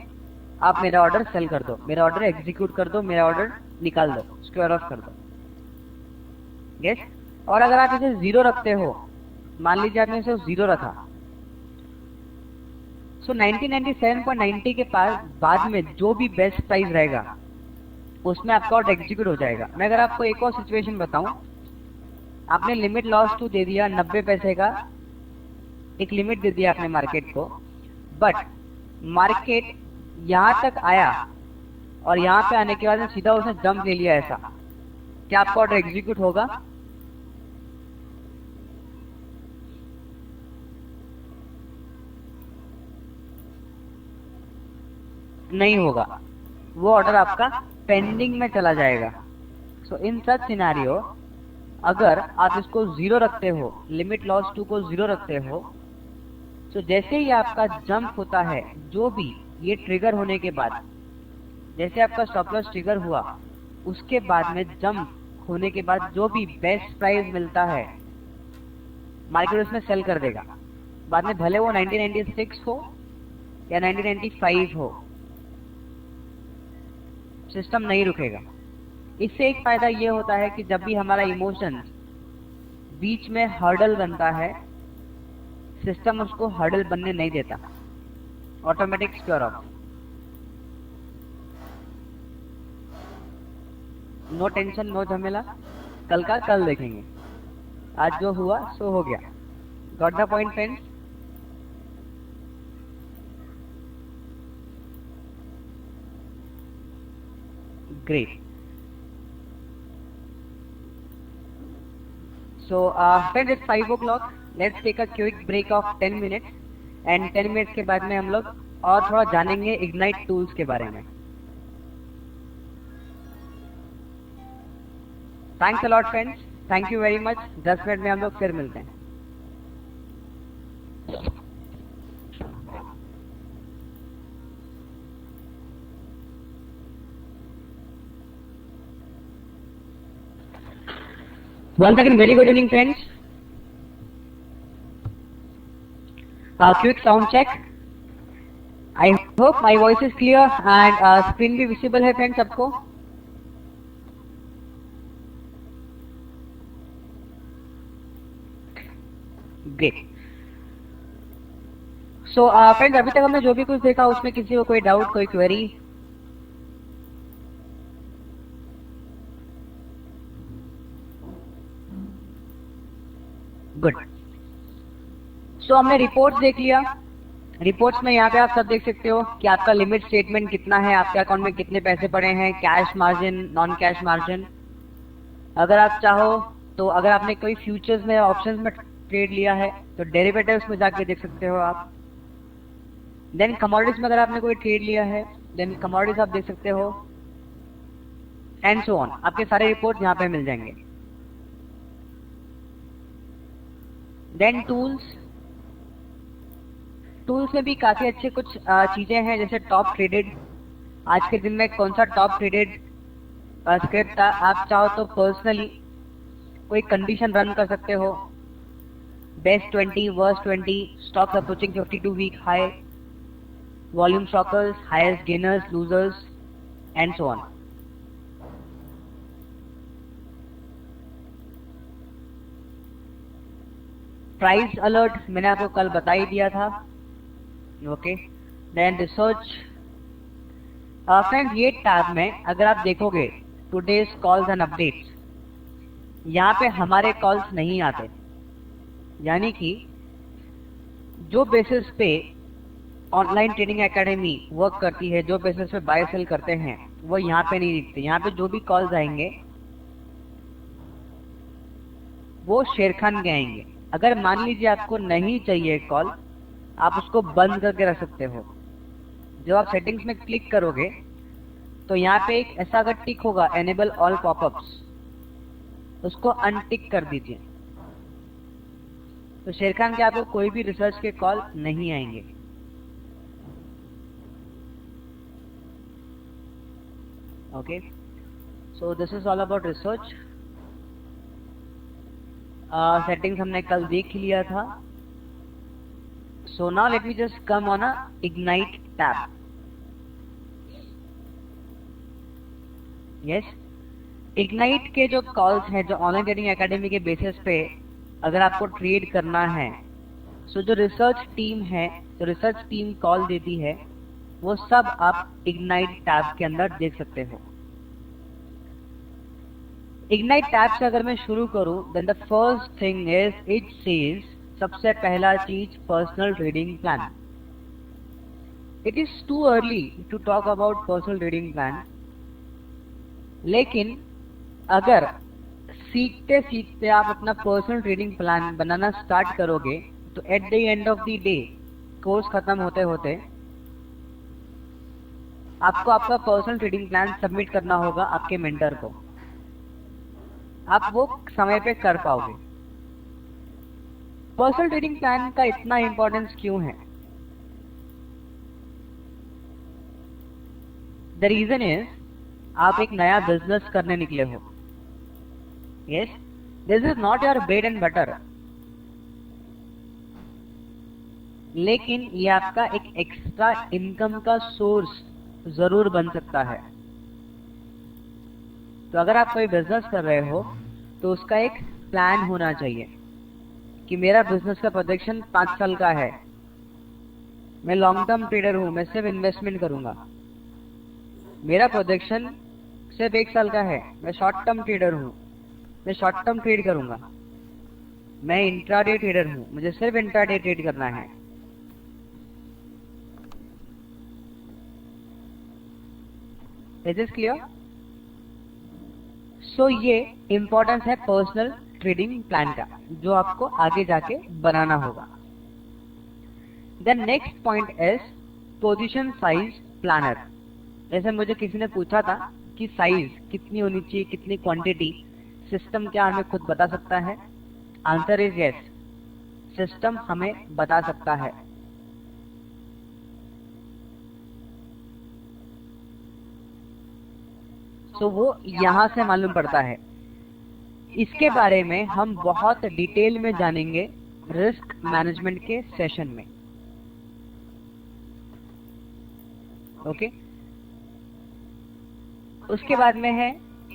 आप मेरा ऑर्डर सेल कर दो, मेरा ऑर्डर एग्जीक्यूट कर दो, मेरा ऑर्डर निकाल दो, स्क्वायर ऑफ कर दो। यस। और अगर आप इसे 0 रखते हो, मान लीजिए आपने इसे 0 रखा, सो 1997.90 के पास बाद में जो भी बेस्ट प्राइस रहेगा उसमें आपका ऑर्डर एग्जीक्यूट हो जाएगा। मैं अगर आपको एक और सिचुएशन बताऊं, आपने लिमिट लॉस टू दे दिया 90 पैसे का, एक लिमिट दे दिया आपने मार्केट को, बट मार्केट यहां तक आया और यहां पे आने के बाद सीधा उसने जंप ले लिया ऐसा, क्या आपका ऑर्डर एग्जीक्यूट होगा? नहीं होगा, वो ऑर्डर आपका पेंडिंग में चला जाएगा। सो इन सच सिनेरियो अगर आप इसको 0 रखते हो, लिमिट लॉस 2 को 0 रखते हो, तो जैसे ही आपका जंप होता है, जो भी ये ट्रिगर होने के बाद, जैसे आपका स्टॉप लॉस ट्रिगर हुआ, उसके बाद में जंप होने के बाद जो भी बेस्ट प्राइस मिलता है मार्केट उसमें सेल कर देगा। बाद में भले वो 1996 हो या 1995 हो, सिस्टम नहीं रुकेगा। इससे एक फायदा ये होता है कि जब भी हमारा इमोशन बीच में हर्डल बनता है, सिस्टम उसको हर्डल बनने नहीं देता, automatic square off. No tension, no झमेला, कल का कल देखेंगे, आज जो हुआ सो हो गया। Got the point friends? Great. So, friends, it's 5 o'clock. Let's take a quick break of 10 minutes. And 10 minutes के बाद में हम लोग और थोड़ा जानेंगे Ignite tools के बारे में. Thanks a lot, friends. Thank you very much. 10 minute में हम लोग फिर मिलते हैं. Once again, very good evening, friends. Quick sound check. I hope my voice is clear and screen भी visible है, friends, सबको. Great. So, friends, अभी तक हमने जो भी कुछ देखा उसमें किसी को कोई डाउट, कोई क्वेरी? गुड। सो हमने रिपोर्ट्स देख लिया। रिपोर्ट्स में यहाँ पे आप सब देख सकते हो कि आपका लिमिट स्टेटमेंट कितना है, आपके अकाउंट में कितने पैसे पड़े हैं, cash margin, non cash margin. अगर आप चाहो तो अगर आपने कोई फ्यूचर्स में ऑप्शंस में ट्रेड लिया है तो डेरिवेटिव्स में जाके देख सकते हो आप। देन कमोडिटीज में अगर आपने कोई ट्रेड लिया है देन कमोडिटीज आप देख सकते हो, एंड सो ऑन। आपके सारे रिपोर्ट यहाँ पे मिल जाएंगे। देन टूल्स में भी काफी अच्छे कुछ चीजें हैं, जैसे टॉप ट्रेडेड। आज के दिन में कौन सा टॉप ट्रेडेड स्क्रिप्ट था, आप चाहो तो पर्सनली कोई कंडीशन रन कर सकते हो। Best 20, worst 20, stocks approaching 52 week high, volume shockers, highest gainers, losers, and so on. Price alert मैंने आपको कल बता ही दिया था। Okay, then research. फ्रेंड्स, ये टैब में अगर आप देखोगे टुडेज कॉल्स एंड अपडेट्स, यहाँ पे हमारे कॉल्स नहीं आते। यानी कि जो बेसिस पे ऑनलाइन ट्रेडिंग एकेडमी वर्क करती है, जो बेसिस पे बाय सेल करते हैं, वो यहाँ पे नहीं दिखते। यहाँ पे जो भी कॉल्स आएंगे वो शेर खान के आएंगे। अगर मान लीजिए आपको नहीं चाहिए कॉल, आप उसको बंद करके रख सकते हो। जब आप सेटिंग्स में क्लिक करोगे तो यहाँ पे एक ऐसा अगर टिक होगा, एनेबल ऑल पॉपअप्स, उसको अनटिक कर दीजिए। तो शेर खान के आपको कोई भी रिसर्च के कॉल नहीं आएंगे। Okay, so this is all about research. Settings हमने कल देख लिया था। So now let me just come on a ignite tab. Yes, ignite के जो कॉल्स हैं, जो ऑनलाइन ट्रेडिंग एकेडमी के बेसिस पे अगर आपको ट्रेड करना है, सो जो रिसर्च टीम है, जो रिसर्च टीम कॉल देती है, वो सब आप इग्नाइट टैब के अंदर देख सकते हो। इग्नाइट टैब से अगर मैं शुरू करूं, then the first thing is it says, सबसे पहला चीज, personal trading plan. It is too early to talk about personal trading plan, लेकिन अगर सीखते सीखते आप अपना पर्सनल ट्रेडिंग प्लान बनाना स्टार्ट करोगे तो at the end of the day course खत्म होते होते आपको आपका पर्सनल ट्रेडिंग प्लान सबमिट करना होगा आपके मेंटर को। आप वो समय पे कर पाओगे। पर्सनल ट्रेडिंग प्लान का इतना इंपॉर्टेंस क्यों है? द रीजन इज आप एक नया बिजनेस करने निकले हो। Yes, this is not your bread and butter, लेकिन ये आपका एक एक्स्ट्रा इनकम का सोर्स जरूर बन सकता है। तो अगर आप कोई बिजनेस कर रहे हो तो उसका एक प्लान होना चाहिए कि मेरा बिजनेस का प्रोजेक्शन 5 साल का है, मैं लॉन्ग टर्म ट्रेडर हूं, मैं सिर्फ इन्वेस्टमेंट करूंगा। मेरा प्रोजेक्शन सिर्फ 1 साल का है, मैं शॉर्ट टर्म ट्रेडर हूं, मैं शॉर्ट टर्म ट्रेड करूंगा। मैं इंट्राडे ट्रेडर हूं, मुझे सिर्फ इंट्राडे ट्रेड करना है। Is it clear? सो ये इंपॉर्टेंस है पर्सनल ट्रेडिंग प्लान का, जो आपको आगे जाके बनाना होगा। Then next point is position size planner. जैसे मुझे किसी ने पूछा था कि साइज कितनी होनी चाहिए, कितनी क्वांटिटी, सिस्टम क्या हमें खुद बता सकता है? आंसर इज यस, सिस्टम हमें बता सकता है। तो वो यहां से मालूम पड़ता है। इसके बारे में हम बहुत डिटेल में जानेंगे रिस्क मैनेजमेंट के सेशन में। ओके, उसके बाद में है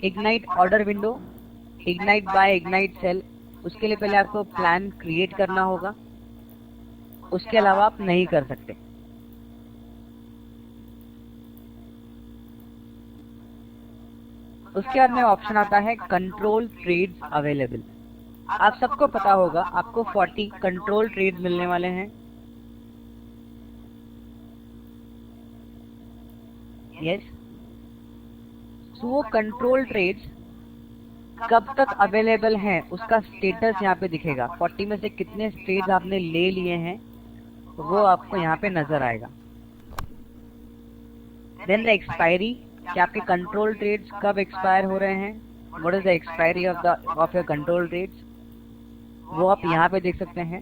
ignite order window, ignite buy, ignite sell. उसके लिए पहले आपको प्लान क्रिएट करना होगा, उसके अलावा आप नहीं कर सकते। उसके बाद में ऑप्शन आता है कंट्रोल ट्रेड्स अवेलेबल। आप सबको पता होगा आपको 40 कंट्रोल ट्रेड्स मिलने वाले हैं। यस, तो वो कंट्रोल ट्रेड्स कब तक अवेलेबल हैं उसका स्टेटस यहाँ पे दिखेगा। 40 में से कितने ट्रेड्स आपने ले लिए हैं वो आपको यहाँ पे नजर आएगा। देन द एक्सपायरी, कि आपके कंट्रोल ट्रेड्स कब एक्सपायर हो रहे हैं, what is the expiry of your control trades, वो आप यहाँ पे देख सकते हैं।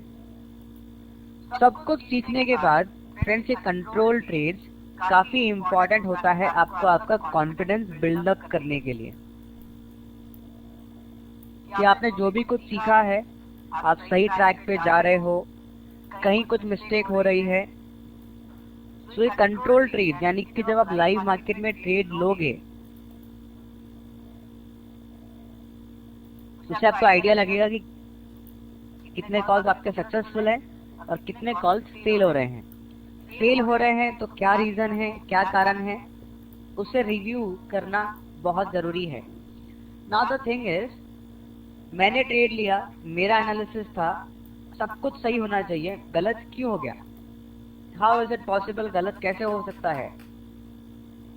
सब कुछ सीखने के बाद फ्रेंड्स ये कंट्रोल ट्रेड्स काफी इंपॉर्टेंट होता है आपको आपका कॉन्फिडेंस बिल्डअप करने के लिए, कि आपने जो भी कुछ सीखा है आप सही ट्रैक पे जा रहे हो, कहीं कुछ मिस्टेक हो रही है। तो ये कंट्रोल ट्रेड यानी कि जब आप लाइव मार्केट में ट्रेड लोगे उससे आपको आइडिया लगेगा कि कितने कॉल्स आपके सक्सेसफुल हैं और कितने कॉल्स फेल हो रहे हैं। फेल हो रहे हैं तो क्या रीजन है, क्या कारण है, उसे रिव्यू करना बहुत जरूरी है। नाउ द थिंग इज, मैंने ट्रेड लिया, मेरा एनालिसिस था, सब कुछ सही होना चाहिए, गलत क्यों हो गया? How is it possible? गलत कैसे हो सकता है?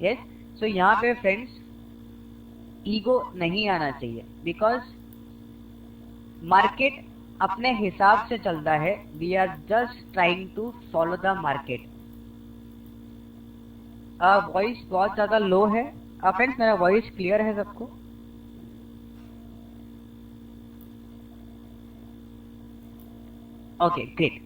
यस, सो यहाँ पे फ्रेंड्स ईगो नहीं आना चाहिए, बिकॉज मार्केट अपने हिसाब से चलता है। We are just trying to follow the market. Voice बहुत ज्यादा लो है फ्रेंड्स, मेरा वॉइस क्लियर है सबको? Okay great.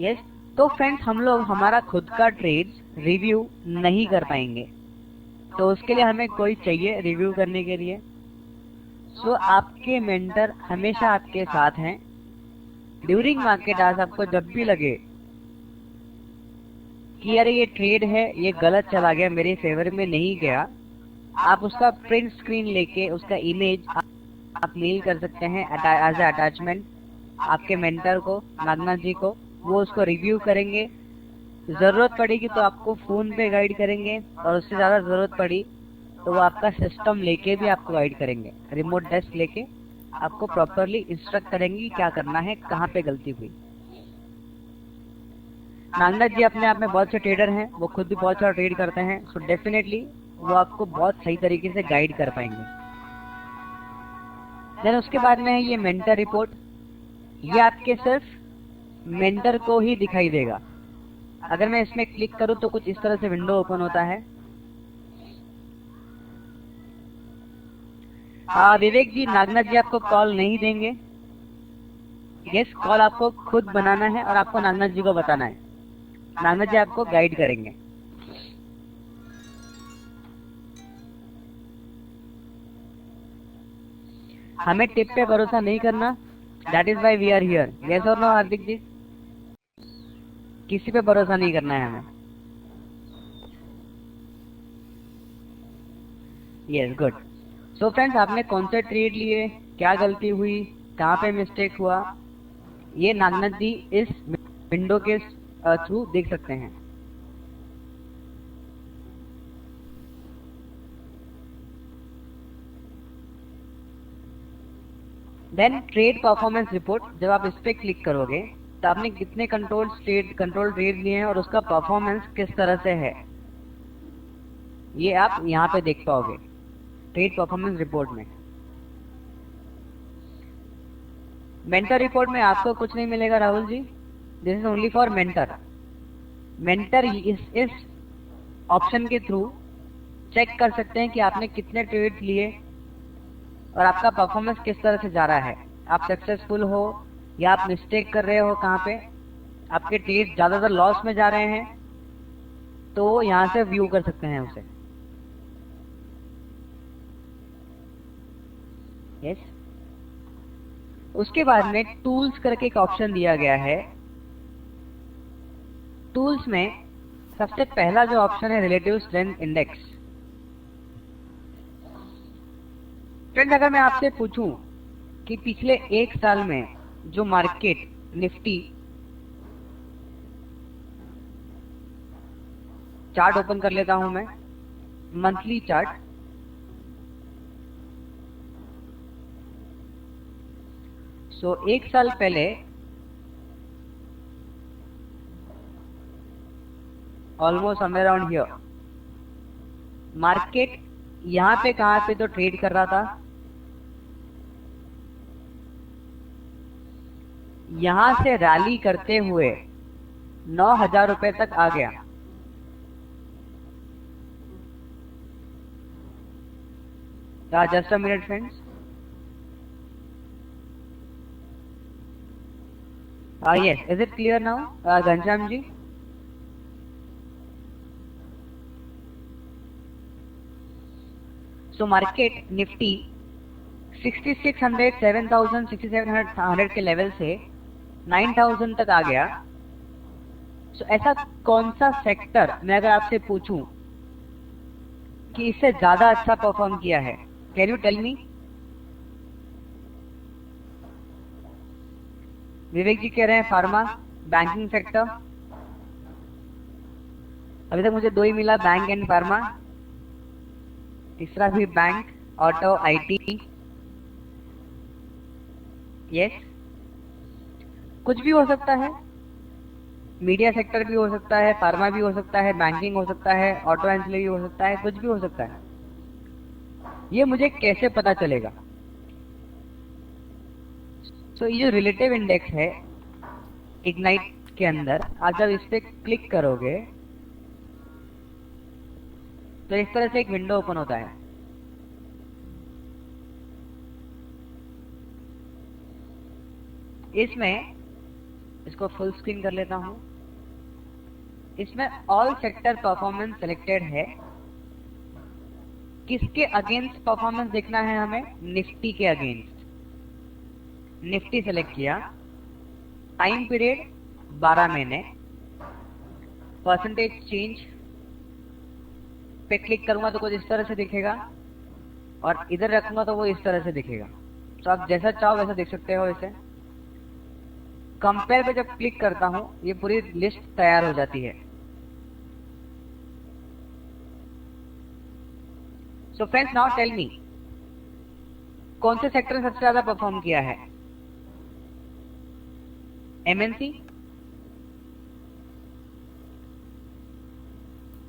यस, तो फ्रेंड्स हम लोग हमारा खुद का ट्रेड्स रिव्यू नहीं कर पाएंगे, तो उसके लिए हमें कोई चाहिए रिव्यू करने के लिए। सो आपके मेंटर हमेशा आपके साथ हैं ड्यूरिंग मार्केट। आज आपको जब भी लगे कि अरे ये ट्रेड है, ये गलत चला गया, मेरे फेवर में नहीं गया, आप उसका प्रिंट स्क्रीन लेके उसका इमेज आप मेल कर सकते हैं एज ए अटैचमेंट आपके मेंटर को, नागनाथ जी को। वो उसको रिव्यू करेंगे, जरूरत पड़ेगी तो आपको फोन पे गाइड करेंगे, और उससे ज्यादा जरूरत पड़ी तो वो आपका सिस्टम लेके भी आपको गाइड करेंगे, रिमोट डेस्क लेके आपको प्रॉपरली इंस्ट्रक्ट करेंगे कि क्या करना है, कहाँ पे गलती हुई। नागनाथ जी अपने आप में बहुत से ट्रेडर हैं, वो खुद भी बहुत सारा ट्रेड करते हैं। सो डेफिनेटली वो आपको बहुत सही तरीके से गाइड कर पाएंगे। देन उसके बाद में है ये मेंटर रिपोर्ट। ये आपके सिर्फ मेंटर को ही दिखाई देगा। अगर मैं इसमें क्लिक करूं तो कुछ इस तरह से विंडो ओपन होता है। विवेक जी, नागनाथ जी आपको कॉल नहीं देंगे। यस, कॉल आपको खुद बनाना है और आपको नागनाथ जी को बताना है। नागनाथ जी आपको गाइड करेंगे। हमें टिप पे भरोसा नहीं करना, that is why we are here. Yes और नो हार्दिक जी? किसी पे भरोसा नहीं करना है हमें। Yes, good. सो फ्रेंड्स, आपने कौन से ट्रेड लिए, क्या गलती हुई, कहाँ पे मिस्टेक हुआ, ये नागनाथ जी इस विंडो के थ्रू देख सकते हैं। Then trade performance report. जब आप इस पे क्लिक करोगे तो आपने कितने कंट्रोल ट्रेड लिए हैं और उसका परफॉर्मेंस किस तरह से है, ये आप यहाँ पे देख पाओगे ट्रेड परफॉर्मेंस रिपोर्ट में। मेंटर रिपोर्ट में आपको कुछ नहीं मिलेगा Rahul ji, this is only for mentor. Mentor इस ऑप्शन के थ्रू चेक कर सकते हैं कि आपने कितने ट्रेड लिए और आपका परफॉर्मेंस किस तरह से जा रहा है। आप सक्सेसफुल हो या आप मिस्टेक कर रहे हो, कहाँ पे आपके ट्रेड ज्यादातर लॉस में जा रहे हैं, तो यहाँ से व्यू कर सकते हैं उसे। यस। उसके बाद में टूल्स करके एक ऑप्शन दिया गया है। टूल्स में सबसे पहला जो ऑप्शन है रिलेटिव स्ट्रेंथ इंडेक्स। फ्रेंड्स, अगर मैं आपसे पूछूं कि पिछले एक साल में जो मार्केट निफ्टी चार्ट ओपन कर लेता हूं मैं, मंथली चार्ट, सो एक साल पहले almost somewhere around here market यहां पे कहां पे तो ट्रेड कर रहा था, यहां से रैली करते हुए 9,000 रुपए तक आ गया। Just a minute friends. Yes, is it clear now Ghanshyam ji? So market Nifty 6600, 7000, 6700 के लेवल से 9000 तक आ गया। सो ऐसा कौन सा सेक्टर, मैं अगर आपसे पूछूं कि इससे ज्यादा अच्छा परफॉर्म किया है, कैन यू टेल मी? विवेक जी कह रहे हैं फार्मा, बैंकिंग सेक्टर। अभी तक मुझे दो ही मिला, बैंक एंड फार्मा। तीसरा भी बैंक, ऑटो, आईटी। यस, कुछ भी हो सकता है। मीडिया सेक्टर भी हो सकता है, फार्मा भी हो सकता है, बैंकिंग हो सकता है, ऑटो एंसिलरी हो सकता है, कुछ भी हो सकता है। ये मुझे कैसे पता चलेगा? सो ये जो रिलेटिव इंडेक्स है इग्नाइट के अंदर, आप जब इस पे क्लिक करोगे तो इस तरह से एक विंडो ओपन होता है। इसमें इसको फुल स्क्रीन कर लेता हूं। इसमें ऑल सेक्टर परफॉर्मेंस सिलेक्टेड है। किसके अगेंस्ट परफॉर्मेंस देखना है हमें? निफ्टी के अगेंस्ट। निफ्टी सेलेक्ट किया, टाइम पीरियड 12 महीने, परसेंटेज चेंज पे क्लिक करूंगा तो कुछ इस तरह से दिखेगा और इधर रखूंगा तो वो इस तरह से दिखेगा। तो आप जैसा चाहो वैसा देख सकते हो इसे। कंपेयर पे जब क्लिक करता हूं ये पूरी लिस्ट तैयार हो जाती है। So friends, now tell me, कौन से सेक्टर ने सबसे ज्यादा परफॉर्म किया है? एमएनसी।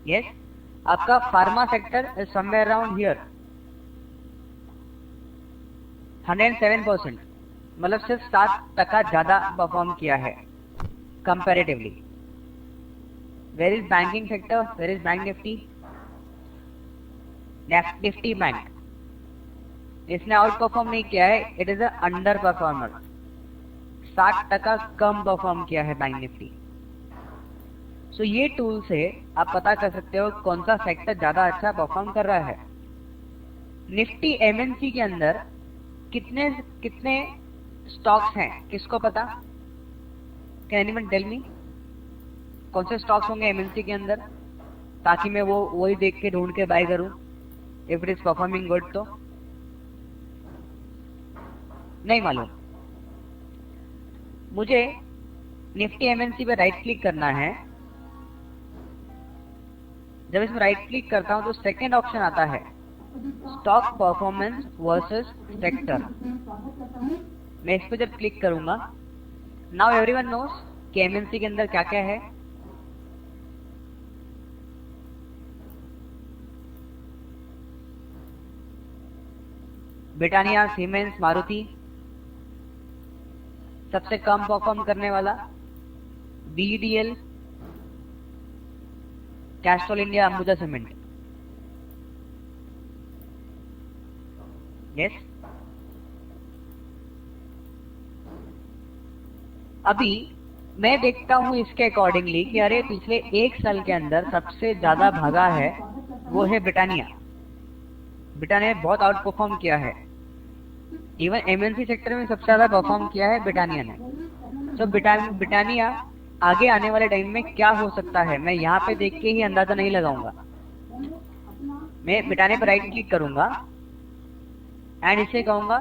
यस, आपका pharma sector is somewhere around here 107%, मतलब सिर्फ 7% ज्यादा परफॉर्म किया है comparatively. Where is banking sector, where is bank Nifty, Nifty bank, इसने आउट परफॉर्म नहीं किया है, it is a under performer, 60% कम परफॉर्म किया है बैंक निफ्टी। सो ये टूल से आप पता कर सकते हो कौन सा सेक्टर ज्यादा अच्छा परफॉर्म कर रहा है। निफ्टी एमएनसी के अंदर कितने कितने स्टॉक्स हैं, किसको पता? कैन एनीवन टेल मी कौन से स्टॉक्स होंगे एमएनसी के अंदर, ताकि मैं वो वही देख के ढूंढ के बाय करूं if it is performing good. तो नहीं मालूम मुझे। निफ्टी एमएनसी पे राइट क्लिक करना है। जब इसमें राइट क्लिक करता हूं तो सेकंड ऑप्शन आता है स्टॉक परफॉर्मेंस वर्सेस सेक्टर। मैं इस पे जब क्लिक करूंगा, नाउ एवरीवन नोस कि एमएनसी के अंदर क्या क्या है। ब्रिटानिया, सीमेंस, मारुति, सबसे कम परफॉर्म करने वाला BDL, Castrol India, Ambuja cement. Yes, अभी मैं देखता हूं इसके अकॉर्डिंगली कि अरे पिछले एक साल के अंदर सबसे ज्यादा भागा है वो है ब्रिटानिया। ब्रिटानिया ने बहुत आउट परफॉर्म किया है, इवन एमएनसी सेक्टर में सबसे ज्यादा परफॉर्म किया है ब्रिटानिया ने। तो ब्रिटानिया आगे आने वाले टाइम में क्या हो सकता है, मैं यहाँ पे देख के ही अंदाजा नहीं लगाऊंगा। मैं ब्रिटानिया पर राइट क्लिक करूंगा एंड इसे कहूंगा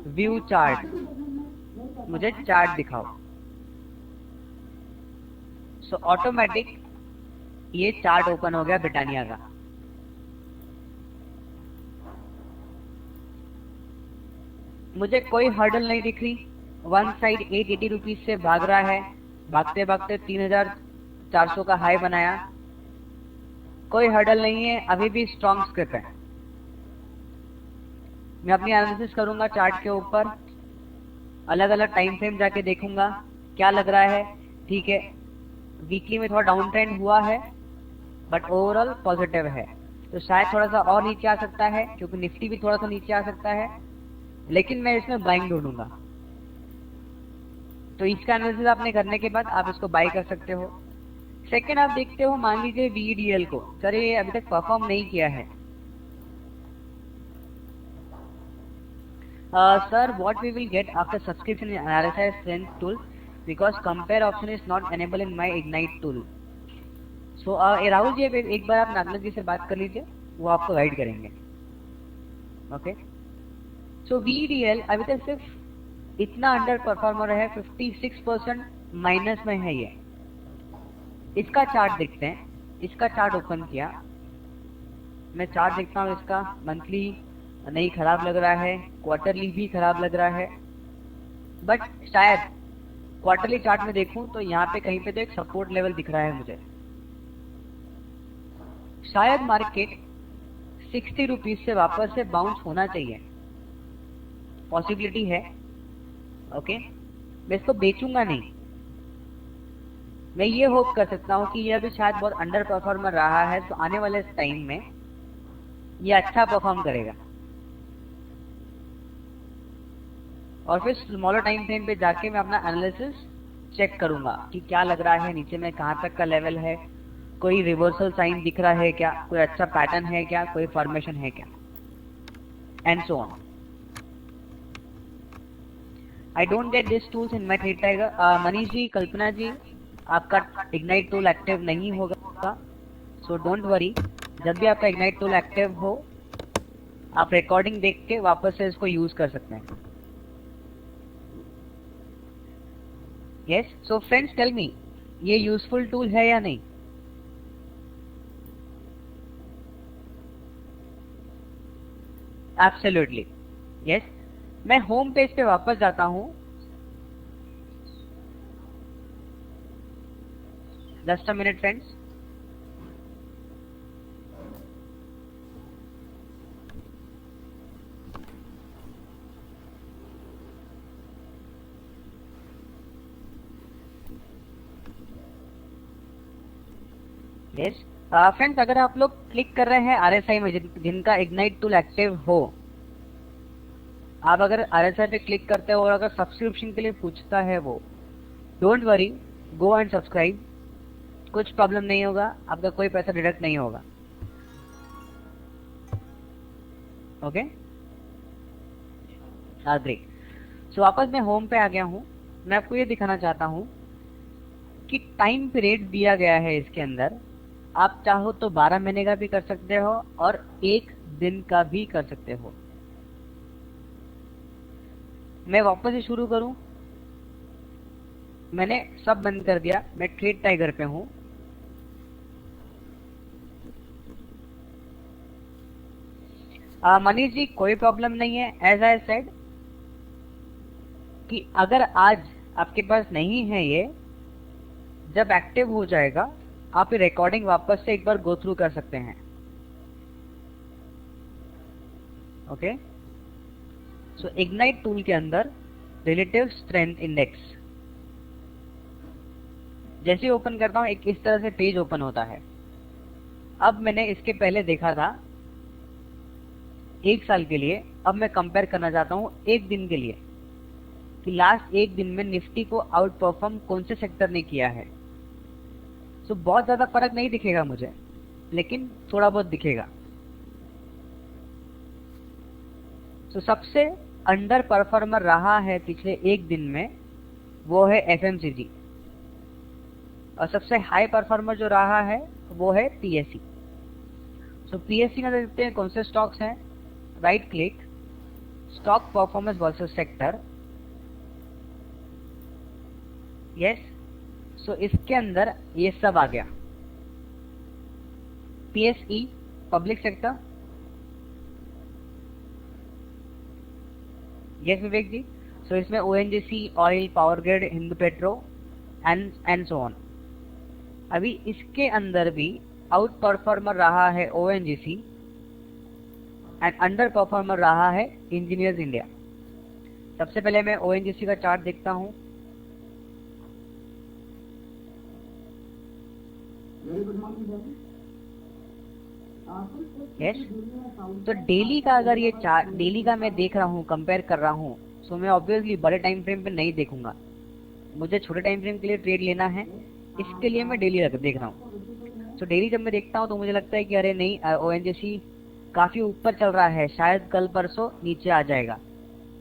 व्यू चार्ट, मुझे चार्ट दिखाओ। सो ऑटोमेटिक ये चार्ट ओपन हो गया ब्रिटानिया का। मुझे कोई हर्डल नहीं दिख रही, वन साइड 880 रुपीज से भाग रहा है, भागते भागते 3400 का हाई बनाया, कोई हर्डल नहीं है, अभी भी स्ट्रॉन्ग स्क्रिप है। मैं अपनी एनालिसिस करूंगा चार्ट के ऊपर, अलग अलग टाइम फ्रेम जाके देखूंगा क्या लग रहा है। ठीक है, वीकली में थोड़ा डाउन ट्रेंड हुआ है बट ओवरऑल पॉजिटिव है, तो शायद थोड़ा सा और नीचे आ सकता है, क्योंकि निफ्टी भी थोड़ा सा नीचे आ सकता है, लेकिन मैं इसमें बाइंग ढूंढूंगा। तो इसका एनालिसिस आपने करने के बाद आप इसको बाय कर सकते हो। सेकंड, आप देखते हो मान लीजिए वीडीएल को, सर ये अभी तक परफॉर्म नहीं किया है। Sir what we will get after subscription in analysis sense tool because compare option is not enable in my ignite tool. So Rahul ji एक बार आप नागनाथ जी से बात कर लीजिए, वो आपको गाइड करेंगे। ओके, सो वीडीएल अभी तक सिर्फ इतना अंडर परफॉर्मर है, 56% माइनस में है ये। इसका चार्ट देखते हैं, इसका चार्ट ओपन किया, मैं चार्ट देखता हूँ इसका, मंथली नहीं खराब लग रहा है, क्वार्टरली भी खराब लग रहा है, बट शायद क्वार्टरली चार्ट में देखूं तो यहाँ पे कहीं पे तो एक सपोर्ट लेवल दिख रहा है मुझे। शायद मार्केट 60 रुपीज से वापस से बाउंस होना चाहिए, पॉसिबिलिटी है। ओके, मैं इसको बेचूंगा नहीं, मैं ये होप कर सकता हूँ कि ये अभी शायद बहुत अंडर परफॉर्मर रहा है, तो आने वाले टाइम में ये अच्छा परफॉर्म करेगा। और फिर स्मॉलर टाइम फ्रेम पे जाके मैं अपना एनालिसिस चेक करूंगा कि क्या लग रहा है नीचे में, कहां तक का लेवल है, कोई रिवर्सल साइन दिख रहा है क्या, कोई अच्छा पैटर्न है क्या, कोई फॉर्मेशन है क्या, and so on. I don't get this tools in my Trade Tiger. Manish ji, Kalpana ji, आपका इग्नाइट टूल एक्टिव नहीं होगा, सो डोंट वरी। जब भी आपका इग्नाइट टूल एक्टिव हो, आप रिकॉर्डिंग देख के वापस से इसको यूज कर सकते हैं। Yes, so friends tell me, ये यूजफुल टूल है या नहीं? Absolutely yes. मैं होम पेज पे वापस जाता हूं, just a minute friends. Yes friends, अगर आप लोग क्लिक कर रहे हैं RSI में जिनका इग्नाइट टूल एक्टिव हो, आप अगर RSI पे क्लिक करते हो और अगर सब्सक्रिप्शन के लिए पूछता है वो, don't worry, go and subscribe, कुछ प्रॉब्लम नहीं होगा, आपका कोई पैसा डिडक्ट नहीं होगा। Okay, great. सो वापस मैं होम पे आ गया हूं। मैं आपको ये दिखाना चाहता हूं कि टाइम पीरियड दिया गया है इसके अंदर। आप चाहो तो 12 महीने का भी कर सकते हो और 1 दिन का भी कर सकते हो। मैं वापस से शुरू करूं, मैंने सब बंद कर दिया, मैं ट्रेड टाइगर पे हूं। मनीष जी, कोई प्रॉब्लम नहीं है। एज आई सेड कि अगर आज आपके पास नहीं है ये, जब एक्टिव हो जाएगा आप ये रिकॉर्डिंग वापस से एक बार गो थ्रू कर सकते हैं। ओके, सो इग्नाइट टूल के अंदर रिलेटिव स्ट्रेंथ इंडेक्स जैसे ओपन करता हूं, एक इस तरह से पेज ओपन होता है। अब मैंने इसके पहले देखा था 1 साल के लिए, अब मैं कंपेयर करना चाहता हूं 1 दिन के लिए कि लास्ट 1 दिन में निफ्टी को आउट परफॉर्म कौन से सेक्टर ने किया है। सो बहुत ज्यादा फर्क नहीं दिखेगा मुझे, लेकिन थोड़ा बहुत दिखेगा। सो सबसे अंडर परफॉर्मर रहा है पिछले 1 दिन में, वो है FMCG, और सबसे हाई परफॉर्मर जो रहा है वो है PSE। सो PSE में देखते हैं कौन से स्टॉक्स हैं। Right click, stock performance versus sector. Yes, so इसके अंदर ये सब आ गया। PSE public sector, yes Vivek ji. So इसमें ONGC, oil, power grid, Hindu petro and so on. अभी इसके अंदर भी आउट परफॉर्मर रहा है ONGC एंड अंडर परफॉर्मर रहा है इंजीनियर्स इंडिया। सबसे पहले मैं ONGC का चार्ट देखता हूं। यस, तो डेली का अगर ये चार्ट, डेली का मैं देख रहा हूँ, कंपेयर कर रहा हूँ, सो मैं ऑब्वियसली बड़े टाइम फ्रेम पे नहीं देखूंगा। मुझे छोटे टाइम फ्रेम के लिए ट्रेड लेना है, इसके लिए मैं डेली देख रहा हूँ। सो डेली जब मैं देखता हूँ तो मुझे लगता है कि अरे नहीं, ONGC काफी ऊपर चल रहा है, शायद कल परसों नीचे आ जाएगा।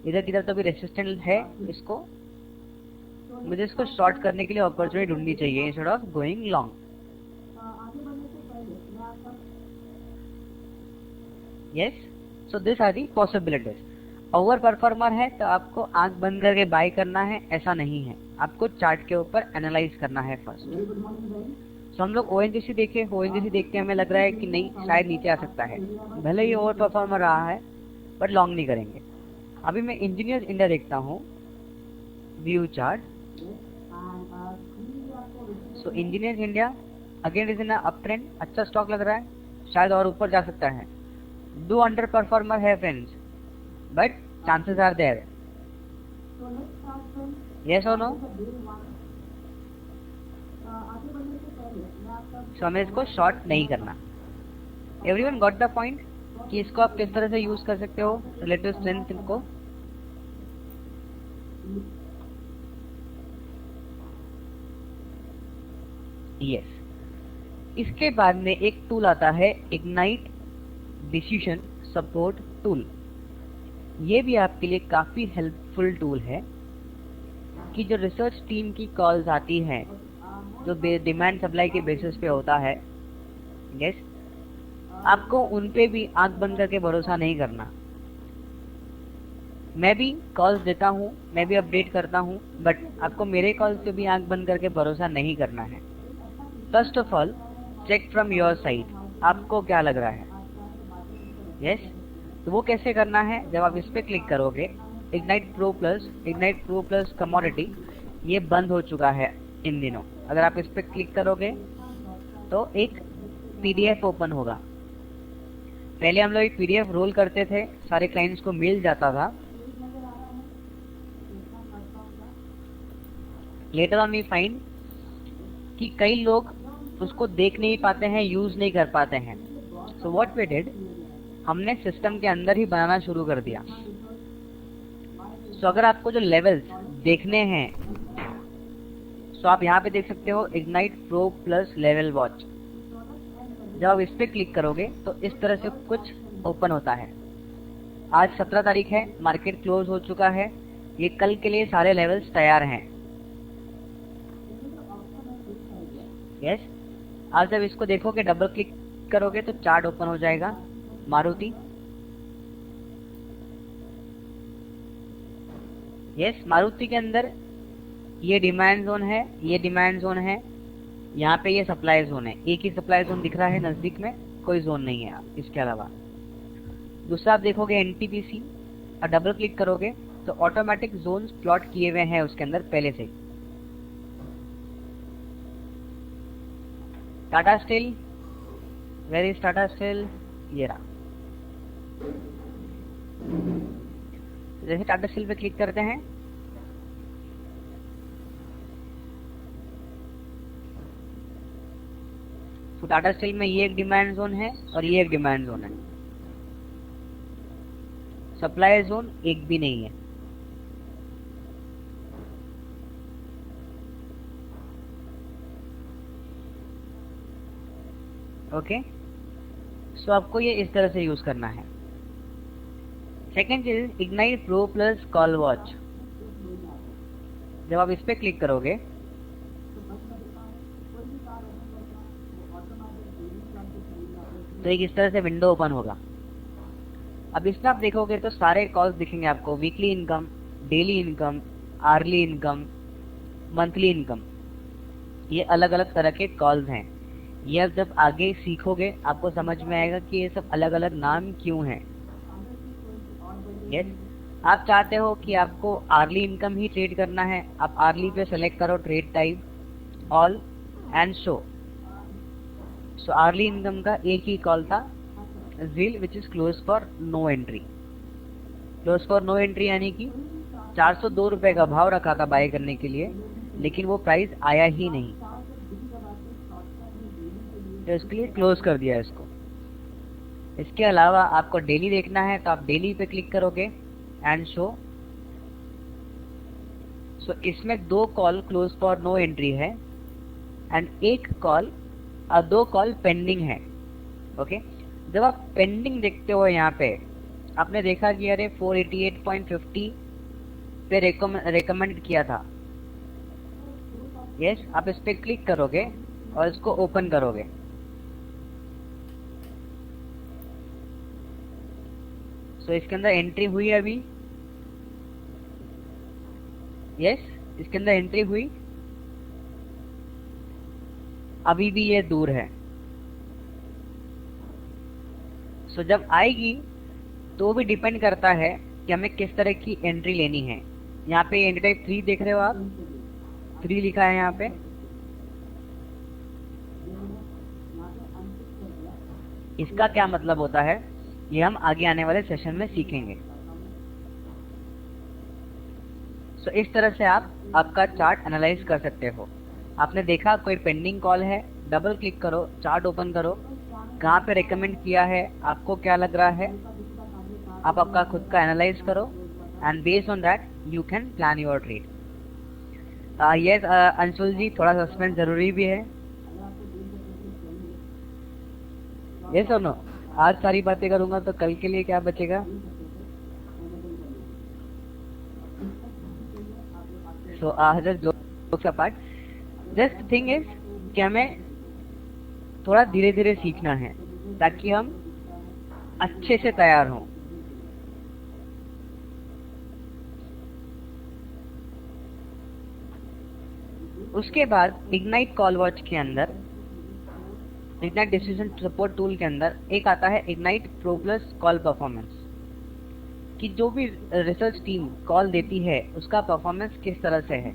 इधर किधर तो भी रेसिस्टेंट है, इसको मुझे इसको शॉर्ट करने के लिए अपॉर्चुनिटी ढूंढनी चाहिए instead of going long. Yes, so this are the possibilities. Over performer है तो आपको आंख बंद करके बाय करना है, ऐसा नहीं है, आपको चार्ट के ऊपर एनालाइज करना है फर्स्ट। सो हम लोग ONGC देखे, ONGC देख के हमें लग रहा है कि नहीं, शायद नीचे आ सकता है, भले ही ओवर परफॉर्मर रहा है, बट लॉन्ग नहीं करेंगे। अभी मैं इंजीनियर्स इंडिया देखता हूँ, view chart. So engineers India again is in up trend, अच्छा स्टॉक लग रहा है, शायद और ऊपर जा सकता है। 2 अंडर परफॉर्मर है friends, but chances are there. Yes और नो? सो हमें इसको शॉर्ट नहीं करना। एवरीवन गॉट द पॉइंट कि इसको आप किस तरह से यूज कर सकते हो, रिलेटिव स्ट्रेंथ को। यस, इसके बाद में एक टूल आता है इग्नाइट डिसीजन सपोर्ट टूल। ये भी आपके लिए काफी हेल्पफुल टूल है कि जो रिसर्च टीम की कॉल्स आती हैं, जो डिमांड सप्लाई के बेसिस पे होता है, यस, आपको उन पे भी आंख बंद करके भरोसा नहीं करना। मैं भी कॉल्स देता हूँ, मैं भी अपडेट करता हूँ, बट आपको मेरे कॉल्स पे भी आंख बंद करके भरोसा नहीं करना है। First of all check from your side, आपको क्या लग रहा है। यस, तो वो कैसे करना है, जब आप इस पे क्लिक करोगे, इग्नाइट प्रो प्लस कमोडिटी, ये बंद हो चुका है इन दिनों। अगर आप इस पे क्लिक करोगे तो एक PDF ओपन होगा। पहले हम लोग एक PDF रोल करते थे, सारे क्लाइंट्स को मिल जाता था। लेटर ऑन वी फाइंड कि कई लोग उसको देख नहीं पाते हैं, यूज नहीं कर पाते हैं। सो व्हाट वी डिड, हमने सिस्टम के अंदर ही बनाना शुरू कर दिया। सो अगर आपको जो लेवल्स देखने हैं, सो आप यहाँ पे देख सकते हो ignite pro plus level watch. जब आप इस पे क्लिक करोगे तो इस तरह से कुछ ओपन होता है। आज 17 तारीख है, मार्केट क्लोज हो चुका है। ये कल के लिए सारे लेवल्स तैयार हैं। यस, आज जब इसको देखोगे, डबल क्लिक करोगे तो चार्ट ओपन हो जाएगा मारुति। यस, मारुति के अंदर ये डिमांड जोन है, ये डिमांड जोन है, यहाँ पे ये सप्लाई जोन है। एक ही सप्लाई जोन दिख रहा है नजदीक में, कोई जोन नहीं है इसके अलावा। दूसरा आप देखोगे एनटीपीसी और डबल क्लिक करोगे तो ऑटोमेटिक जोन्स प्लॉट किए हुए हैं उसके अंदर पहले से। Tata steel, where is Tata steel, ये रहा। जैसे टाटा स्टील पे क्लिक करते हैं तो टाटा स्टील में ये एक डिमांड जोन है और ये एक डिमांड जोन है। सप्लाई जोन एक भी नहीं है। ओके, सो आपको ये इस तरह से यूज करना है। सेकेंड चीज ignite pro plus call watch. जब आप इस पे क्लिक करोगे तो एक इस तरह से विंडो ओपन होगा। अब इसमें आप देखोगे तो सारे कॉल्स दिखेंगे आपको, weekly income, daily income, early income, monthly income. ये अलग अलग तरह के कॉल्स हैं। ये अब जब आगे सीखोगे आपको समझ में आएगा कि ये सब अलग अलग नाम क्यों हैं। यस, आप चाहते हो कि आपको आर्ली इनकम ही ट्रेड करना है, आप आर्ली पे सेलेक्ट करो trade type all and show. So early income का एक ही कॉल था, ZIL which is close for no entry. Close for no entry यानी कि 402 रुपए का भाव रखा था बाय करने के लिए, लेकिन वो प्राइस आया ही नहीं, तो इसके लिए क्लोज कर दिया इसको। इसके अलावा आपको डेली देखना है तो आप डेली पे क्लिक करोगे एंड शो। सो इसमें 2 call close for no entry है एंड 1 कॉल और 2 कॉल पेंडिंग है। ओके, जब आप पेंडिंग देखते हो यहाँ पे आपने देखा कि अरे 488.50 पे रेकमेंड किया था। यस, आप इस पे क्लिक करोगे और इसको ओपन करोगे। सो इसके अंदर एंट्री हुई अभी। यस, इसके अंदर एंट्री हुई, अभी भी ये दूर है। सो जब आएगी तो भी डिपेंड करता है कि हमें किस तरह की एंट्री लेनी है। यहाँ पे एंट्री टाइप 3 देख रहे हो आप, 3 लिखा है यहाँ पे। इसका क्या मतलब होता है ये हम आगे आने वाले सेशन में सीखेंगे। सो इस तरह से आप आपका चार्ट एनालाइज कर सकते हो। आपने देखा कोई पेंडिंग कॉल है, डबल क्लिक करो, चार्ट ओपन करो, कहाँ पे रेकमेंड किया है, आपको क्या लग रहा है, आप आपका खुद का एनालाइज करो and based on that you can plan your trade. Yes Anshul ji, थोड़ा सस्पेंस जरूरी भी है। ये सुनो, आज सारी बातें करूंगा तो कल के लिए क्या बचेगा। सो आज jokes apart, just thing is कि हमें थोड़ा धीरे धीरे सीखना है ताकि हम अच्छे से तैयार हों। उसके बाद इग्नाइट कॉल वॉच के अंदर, इग्नाइट डिसीजन सपोर्ट टूल के अंदर एक आता है ignite pro plus call performance, कि जो भी रिसर्च टीम कॉल देती है उसका परफॉर्मेंस किस तरह से है।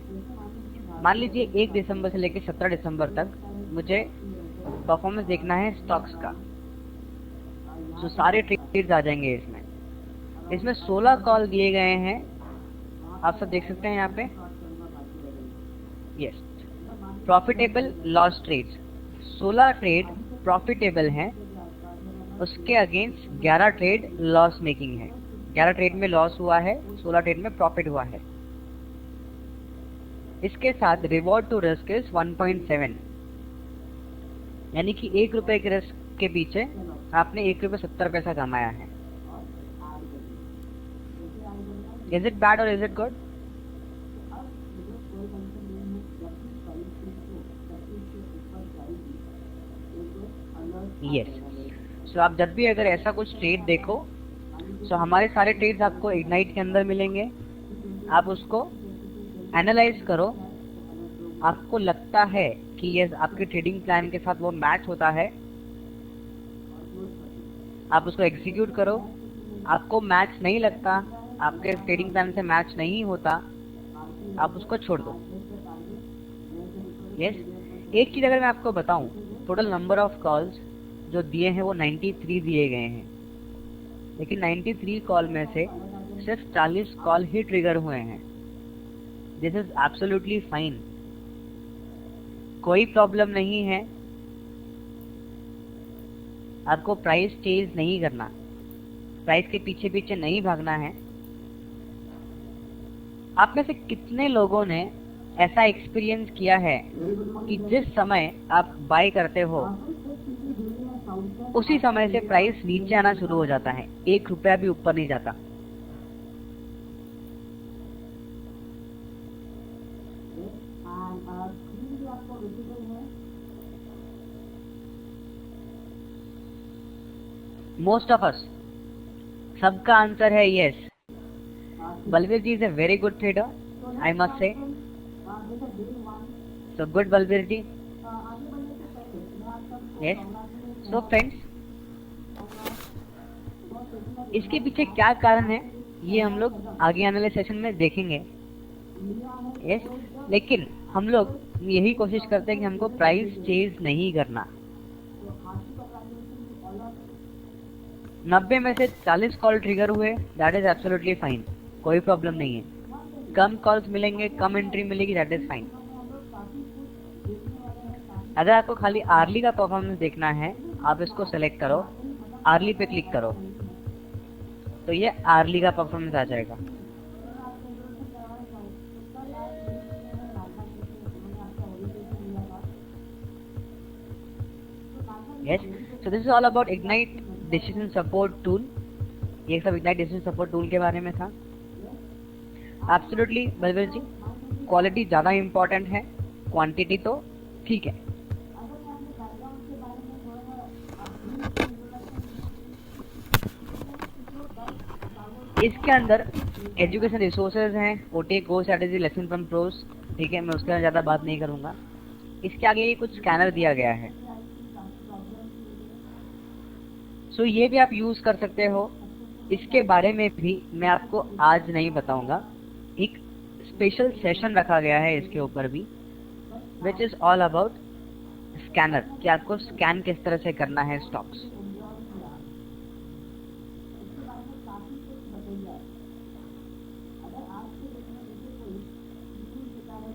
मान लीजिए 1 दिसंबर से लेकर 17 दिसंबर तक मुझे परफॉर्मेंस देखना है स्टॉक्स का, तो सारे ट्रेड्स आ जाएंगे इसमें 16 कॉल दिए गए हैं, आप सब देख सकते हैं यहाँ पे। Yes, profitable loss trades 16 trade profitable हैं, उसके अगेंस्ट 11 ट्रेड लॉस मेकिंग है। 11 ट्रेड में लॉस हुआ है, 16 ट्रेड में प्रॉफिट हुआ है। इसके साथ रिवॉर्ड टू रिस्क इज 1.7, यानी कि 1 रुपए के रिस्क के पीछे आपने 1 रुपए 70 पैसा कमाया है। इज इट बैड और इज इट गुड? यस। सो आप जब भी अगर ऐसा कुछ ट्रेड देखो, सो हमारे सारे ट्रेड्स आपको इग्नाइट के अंदर मिलेंगे। आप उसको एनालाइज करो, आपको लगता है कि ये आपके ट्रेडिंग प्लान के साथ वो मैच होता है, आप उसको एग्जीक्यूट करो। आपको मैच नहीं लगता, आपके ट्रेडिंग प्लान से मैच नहीं होता, आप उसको छोड़ दो। यस। एक चीज अगर मैं आपको बताऊं, टोटल नंबर ऑफ कॉल्स जो दिए हैं वो 93 दिए गए हैं, लेकिन 93 कॉल में से सिर्फ 40 कॉल ही ट्रिगर हुए हैं। दिस इज एब्सोल्युटली फाइन, कोई प्रॉब्लम नहीं है। आपको प्राइस चेज नहीं करना, प्राइस के पीछे पीछे नहीं भागना है। आप में से कितने लोगों ने ऐसा एक्सपीरियंस किया है कि जिस समय आप बाय करते हो उसी समय से प्राइस नीचे आना शुरू हो जाता है, 1 रुपया भी ऊपर नहीं जाता? मोस्ट ऑफ अस, सबका आंसर है yes. Balveer ji is a very good trader, I must say. So good Balveer ji. Yes. So friends, इसके पीछे क्या कारण है ये हम लोग आगे आने वाले सेशन में देखेंगे। यस। लेकिन हम लोग यही कोशिश करते हैं कि हमको प्राइस चेज नहीं करना। 90 में से 40 कॉल ट्रिगर हुए, दैट इज एब्सोल्युटली फाइन, कोई प्रॉब्लम नहीं है। कम कॉल्स मिलेंगे, कम एंट्री मिलेगी, दैट इज फाइन। अगर आपको खाली आर्ली का परफॉर्मेंस देखना है, आप इसको सेलेक्ट करो, आर्ली पे क्लिक करो, तो ये आर्ली का परफॉर्मेंस आ जाएगा। Yes. So this is all about ignite decision support tool. ये सब इग्नाइट डिसीजन सपोर्ट टूल के बारे में था। एब्सोल्युटली बलवीर जी, क्वालिटी ज्यादा इंपॉर्टेंट है, क्वांटिटी तो ठीक है। इसके अंदर एजुकेशन रिसोर्सेज हैं, OTA go strategy lesson from pros, ठीक है, मैं उसके अंदर ज्यादा बात नहीं करूंगा। इसके आगे ये कुछ स्कैनर दिया गया है, सो ये भी आप यूज कर सकते हो। इसके बारे में भी मैं आपको आज नहीं बताऊंगा, एक स्पेशल सेशन रखा गया है इसके ऊपर भी, which is all about scanner, कि आपको स्कैन किस तरह से करना है stocks.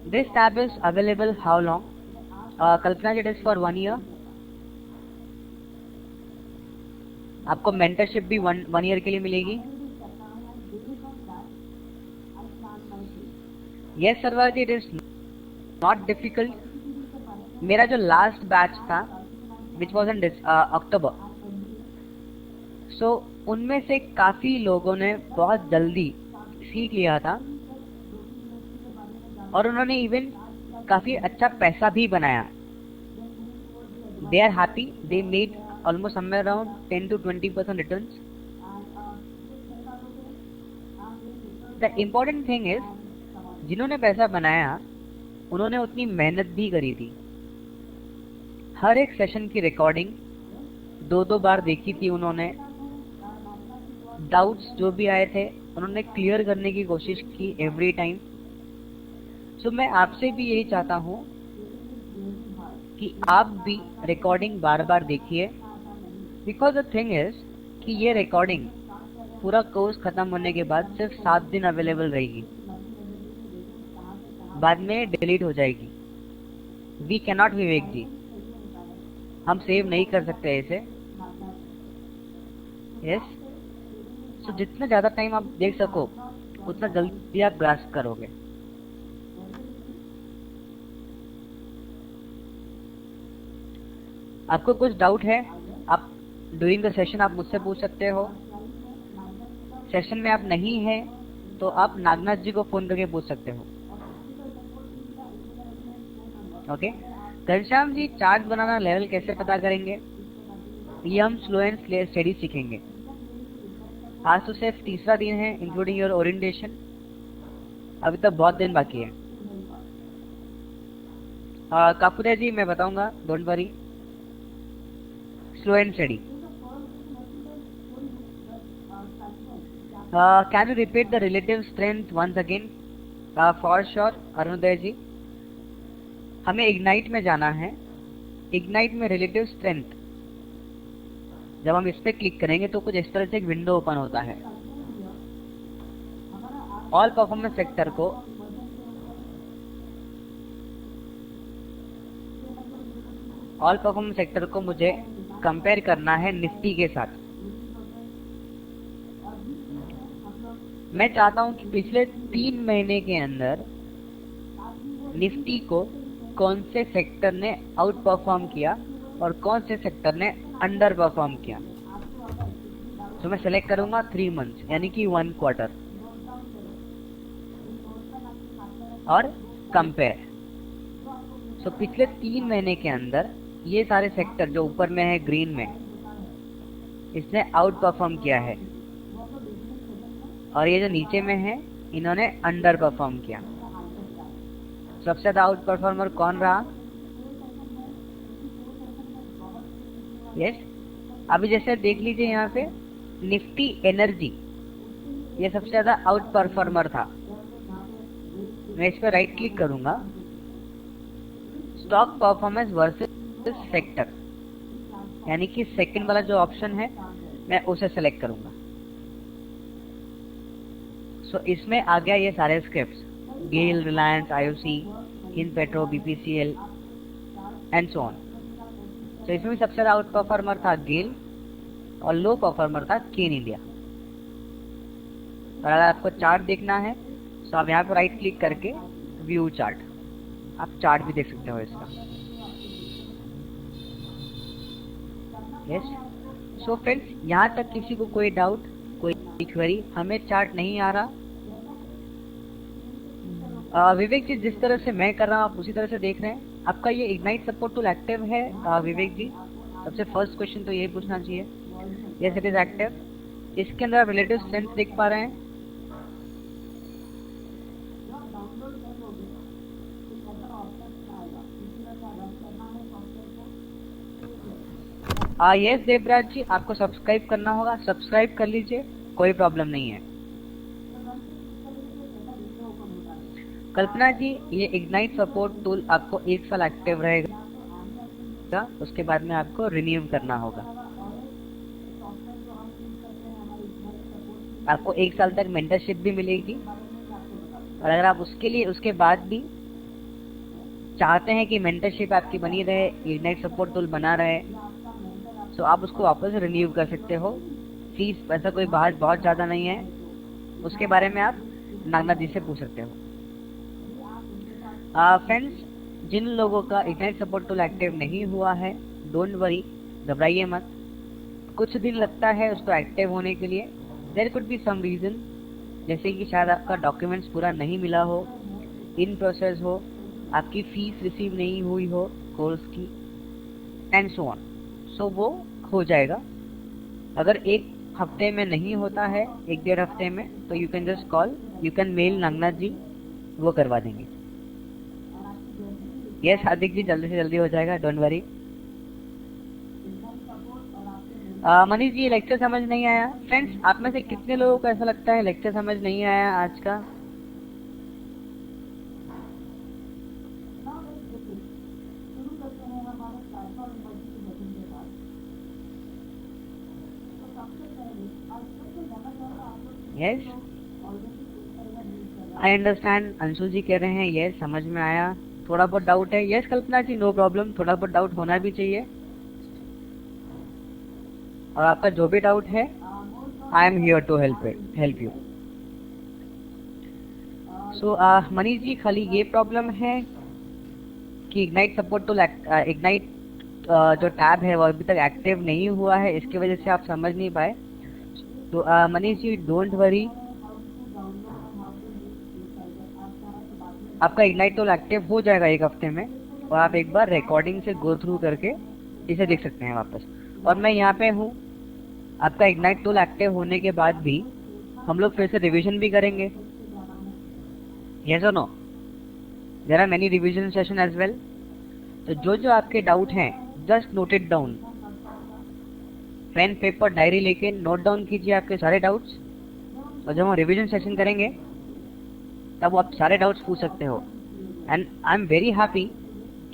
This tab is available how long? Kalpana ji, it is for 1 year. आपको मेंटरशिप भी 1 ईयर के लिए मिलेगी। Yes Sarwar ji, it is not difficult. मेरा जो लास्ट बैच था विच वॉज इन अक्टूबर, सो उनमें से काफी लोगों ने बहुत जल्दी सीख लिया था और उन्होंने इवन काफी अच्छा पैसा भी बनाया। They are happy, they made almost somewhere around 10 to 20% returns. The important thing is, जिन्होंने पैसा बनाया उन्होंने उतनी मेहनत भी करी थी। हर एक सेशन की रिकॉर्डिंग 2-2 बार देखी थी उन्होंने। डाउट्स जो भी आए थे उन्होंने क्लियर करने की कोशिश की एवरी टाइम। सो मैं आपसे भी यही चाहता हूँ कि आप भी रिकॉर्डिंग बार बार देखिए, बिकॉज द थिंग इज कि ये रिकॉर्डिंग पूरा कोर्स खत्म होने के बाद सिर्फ 7 दिन अवेलेबल रहेगी, बाद में डिलीट हो जाएगी। वी कैनॉट, विवेक जी, हम सेव नहीं कर सकते इसे। यस, सो जितना ज्यादा टाइम आप देख सको उतना जल्दी आप ग्रास्प करोगे। आपको कुछ डाउट है, आप ड्यूरिंग द सेशन आप मुझसे पूछ सकते हो। सेशन में आप नहीं है तो आप नागनाथ जी को फोन करके पूछ सकते हो। ओके, घनश्याम जी चार्ट बनाना लेवल कैसे पता करेंगे? ये हम स्लो एंड स्टडी सीखेंगे। आज तो सिर्फ तीसरा दिन है इंक्लूडिंग योर ओरिएंटेशन, अभी तक बहुत दिन बाकी है। कापुरिया जी मैं बताऊंगा, don't worry. Slow and steady. Can you repeat the relative strength once again? For sure Arunoday ji. हमें इग्नाइट में जाना है। इग्नाइट में रिलेटिव स्ट्रेंथ, जब हम इस पे क्लिक करेंगे तो कुछ इस तरह से एक विंडो ओपन होता है। ऑल परफॉर्मेंस सेक्टर को मुझे कंपेयर करना है निफ्टी के साथ। मैं चाहता हूं कि पिछले 3 महीने के अंदर निफ्टी को कौन से सेक्टर ने आउट परफॉर्म किया और कौन से सेक्टर ने अंडर परफॉर्म किया। तो मैं सेलेक्ट करूंगा 3 मंथ्स यानी कि 1 क्वार्टर और कंपेयर। सो पिछले 3 महीने के अंदर ये सारे सेक्टर जो ऊपर में है ग्रीन में, इसने आउट परफॉर्म किया है, और ये जो नीचे में है इन्होंने अंडर परफॉर्म किया। सबसे ज्यादा आउट परफॉर्मर कौन रहा? यस, अभी जैसे देख लीजिए यहाँ पे निफ्टी एनर्जी, ये सबसे ज्यादा आउट परफॉर्मर था। मैं इस पर राइट क्लिक करूंगा, स्टॉक परफॉर्मेंस वर्सेस सेक्टर, यानी कि सेकंड वाला जो ऑप्शन है मैं उसे सेलेक्ट करूंगा। सो इसमें आ गया ये सारे scripts, GAIL, Reliance, IOC, Hind Petro, BPCL and so on. तो इसमें सबसे ज्यादा आउट परफॉर्मर था गेल और लो परफॉर्मर था केन इंडिया। और अगर आपको चार्ट देखना है तो आप यहाँ पर राइट क्लिक करके व्यू चार्ट, आप चार्ट भी देख सकते हो इसका। यस, सो फ्रेंड्स, यहाँ तक किसी को कोई डाउट, कोई क्वेरी? हमें चार्ट नहीं आ रहा। विवेक जी, जिस तरह से मैं कर रहा हूँ आप उसी तरह से देख रहे हैं। आपका ये इग्नाइट सपोर्ट टूल एक्टिव है विवेक जी? सबसे फर्स्ट क्वेश्चन तो यही पूछना चाहिए। Yes it is active. इसके अंदर आप रिलेटिव स्ट्रेंथ देख पा रहे हैं? यस देवराज जी, आपको सब्सक्राइब करना होगा, सब्सक्राइब कर लीजिए, कोई प्रॉब्लम नहीं है। कल्पना जी, ये इग्नाइट सपोर्ट टूल आपको 1 साल एक्टिव रहेगा, उसके बाद में आपको रिन्यू करना होगा। आपको 1 साल तक मेंटरशिप भी मिलेगी, और अगर आप उसके बाद भी चाहते हैं कि मेंटरशिप आपकी बनी रहे, इग्नाइट सपोर्ट टूल बना रहे, तो आप उसको वापस रिन्यू कर सकते हो। फीस पैसा कोई बाहर बहुत ज्यादा नहीं है, उसके बारे में आप नागनाथ जी से पूछ सकते हो। फ्रेंड्स, जिन लोगों का इग्नाइट सपोर्ट टूल एक्टिव नहीं हुआ है, डोंट वरी, घबराइए मत। कुछ दिन लगता है उसको एक्टिव होने के लिए। There could be some reason, जैसे कि शायद आपका डॉक्यूमेंट्स पूरा नहीं मिला हो, इन प्रोसेस हो, आपकी फीस रिसीव नहीं हुई हो कोर्स की, एंड सो ऑन। सो वो हो जाएगा। अगर 1 हफ्ते में नहीं होता है, 1-1.5 हफ्ते में, तो you can just call, you can mail Nagnath ji, वो करवा देंगे। यस हार्दिक जी, जल्दी से जल्दी हो जाएगा, don't worry. Manish ji, lecture समझ नहीं आया? फ्रेंड्स, आप में से कितने लोगों को ऐसा लगता है लेक्चर समझ नहीं आया आज का? Yes, I understand. Anshu ji कह रहे हैं यस समझ में आया, थोड़ा बहुत डाउट है। यस कल्पना जी, नो प्रॉब्लम, थोड़ा बहुत डाउट होना भी चाहिए, और आपका जो भी डाउट है, I am here to help you. So Manish ji, खाली ये प्रॉब्लम है कि इग्नाइट सपोर्ट टूल इग्नाइट जो टैब है वो अभी तक एक्टिव नहीं हुआ है, इसकी वजह से आप समझ नहीं पाए। तो मनीष जी, डोंट वरी, आपका इग्नाइट टूल एक्टिव हो जाएगा एक हफ्ते में, और आप एक बार रिकॉर्डिंग से गो थ्रू करके इसे देख सकते हैं वापस। और मैं यहाँ पे हूँ, आपका इग्नाइट टूल एक्टिव होने के बाद भी हम लोग फिर से रिवीजन भी करेंगे। यस और no? There are many revision session as well. तो जो जो आपके डाउट हैं, just note it down, pen paper diary लेके नोट डाउन कीजिए आपके सारे डाउट्स, और जब हम रिवीजन सेशन करेंगे तब आप सारे डाउट्स पूछ सकते हो। And I am very happy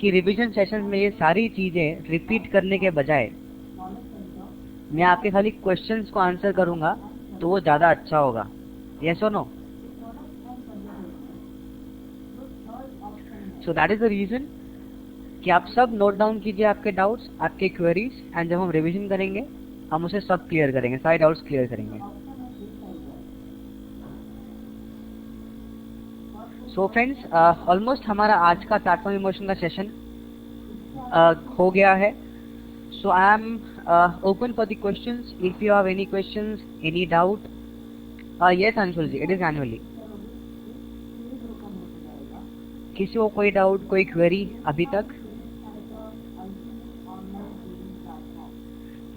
कि रिवीजन सेशन में ये सारी चीजें रिपीट करने के बजाय मैं आपके खाली क्वेश्चंस को आंसर करूंगा, तो वो ज्यादा अच्छा होगा। यस और no? So that is the reason कि आप सब नोट डाउन कीजिए आपके डाउट्स, आपके क्वेरीज, एंड जब हम रिवीजन करेंगे हम उसे सब क्लियर करेंगे, सारे डाउट्स क्लियर करेंगे। सो फ्रेंड्स, ऑलमोस्ट हमारा आज का प्लेटफॉर्म इमोशन का सेशन हो गया है। So I am open for the questions. If you have any questions, any doubt. Yes Anshul ji, it is annually. किसी को कोई डाउट, कोई क्वेरी अभी तक?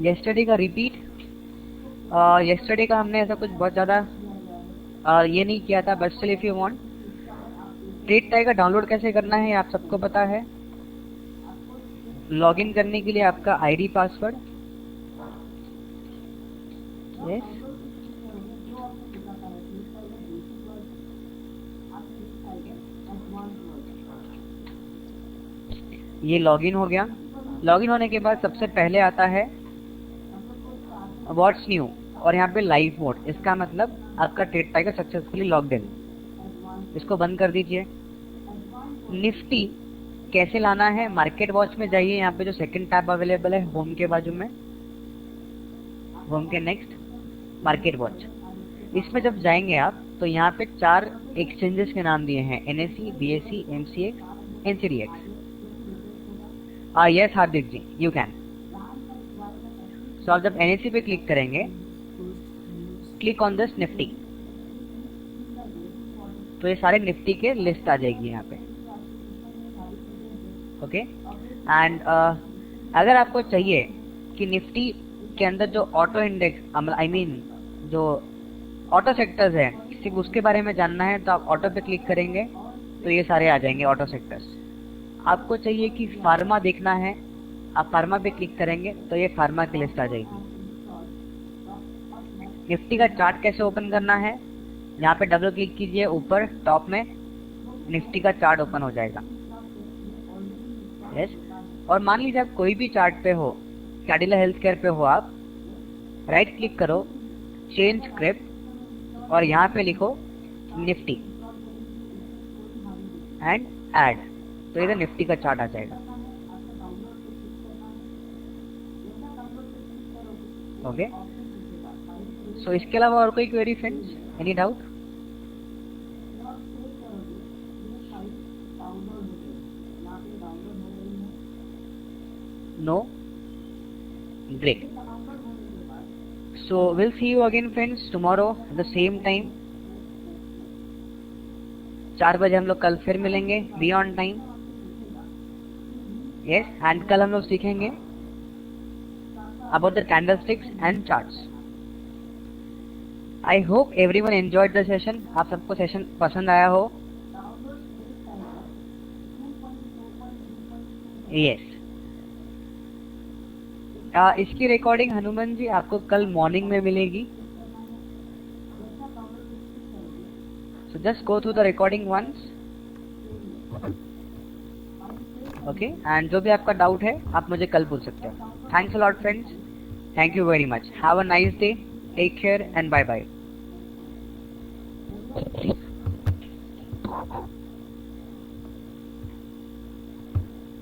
येस्टरडे का रिपीट? येस्टरडे का हमने ऐसा कुछ बहुत ज़्यादा ये नहीं किया था, but still if you want, trade tiger download कैसे करना है आप सबको पता है। लॉगिन करने के लिए आपका आईडी पासवर्ड, यस, ये लॉगिन हो गया। लॉगिन होने के बाद सबसे पहले आता है व्हाट्स न्यू, और यहाँ पे लाइव मोड, इसका मतलब आपका trade tiger successfully logged in. इसको बंद कर दीजिए। निफ्टी कैसे लाना है? मार्केट वॉच में जाइए, यहाँ पे जो सेकंड टैब अवेलेबल है होम के बाजू में, होम के नेक्स्ट मार्केट वॉच, इसमें जब जाएंगे आप तो यहाँ पे 4 एक्सचेंजेस के नाम दिए हैं, NSE, BSE, MCX, NCDX। Yes Hardik ji, you can. सो आप जब NSE पे क्लिक करेंगे, क्लिक ऑन दिस निफ्टी, तो ये सारे निफ्टी के लिस्ट आ जाएगी यहाँ पे। ओके, एंड अगर आपको चाहिए कि निफ्टी के अंदर जो ऑटो इंडेक्स, आई मीन जो ऑटो सेक्टर्स है, सिर्फ उसके बारे में जानना है, तो आप ऑटो पे क्लिक करेंगे तो ये सारे आ जाएंगे ऑटो सेक्टर्स। आपको चाहिए कि फार्मा देखना है, आप फार्मा पे क्लिक करेंगे तो ये फार्मा की लिस्ट आ जाएगी। निफ्टी का चार्ट कैसे ओपन करना है? यहाँ पे डबल क्लिक कीजिए, ऊपर टॉप में निफ्टी का चार्ट ओपन हो जाएगा। यस, और मान लीजिए आप कोई भी चार्ट पे हो, कैडिला हेल्थ केयर पे हो, आप राइट क्लिक करो, चेंज स्क्रिप्ट, और यहाँ पे लिखो निफ्टी एंड ऐड, तो इधर निफ्टी का चार्ट आ जाएगा। ओके, सो इसके अलावा और कोई query friends, any doubt? No? Great. So will see you again friends tomorrow at the same time. 4 बजे हम लोग कल फिर मिलेंगे, be on time. Yes, and कल हम लोग सीखेंगे about the candlesticks and charts. I hope everyone enjoyed the session. आप सबको सेशन पसंद आया हो? Yes. इसकी रिकॉर्डिंग हनुमान जी आपको कल मॉर्निंग में मिलेगी। So just go through the recording once. Okay, and जो भी आपका डाउट है आप मुझे कल पूछ सकते हो। Thanks a lot friends. Thank you very much. Have a nice day. Take care and bye bye.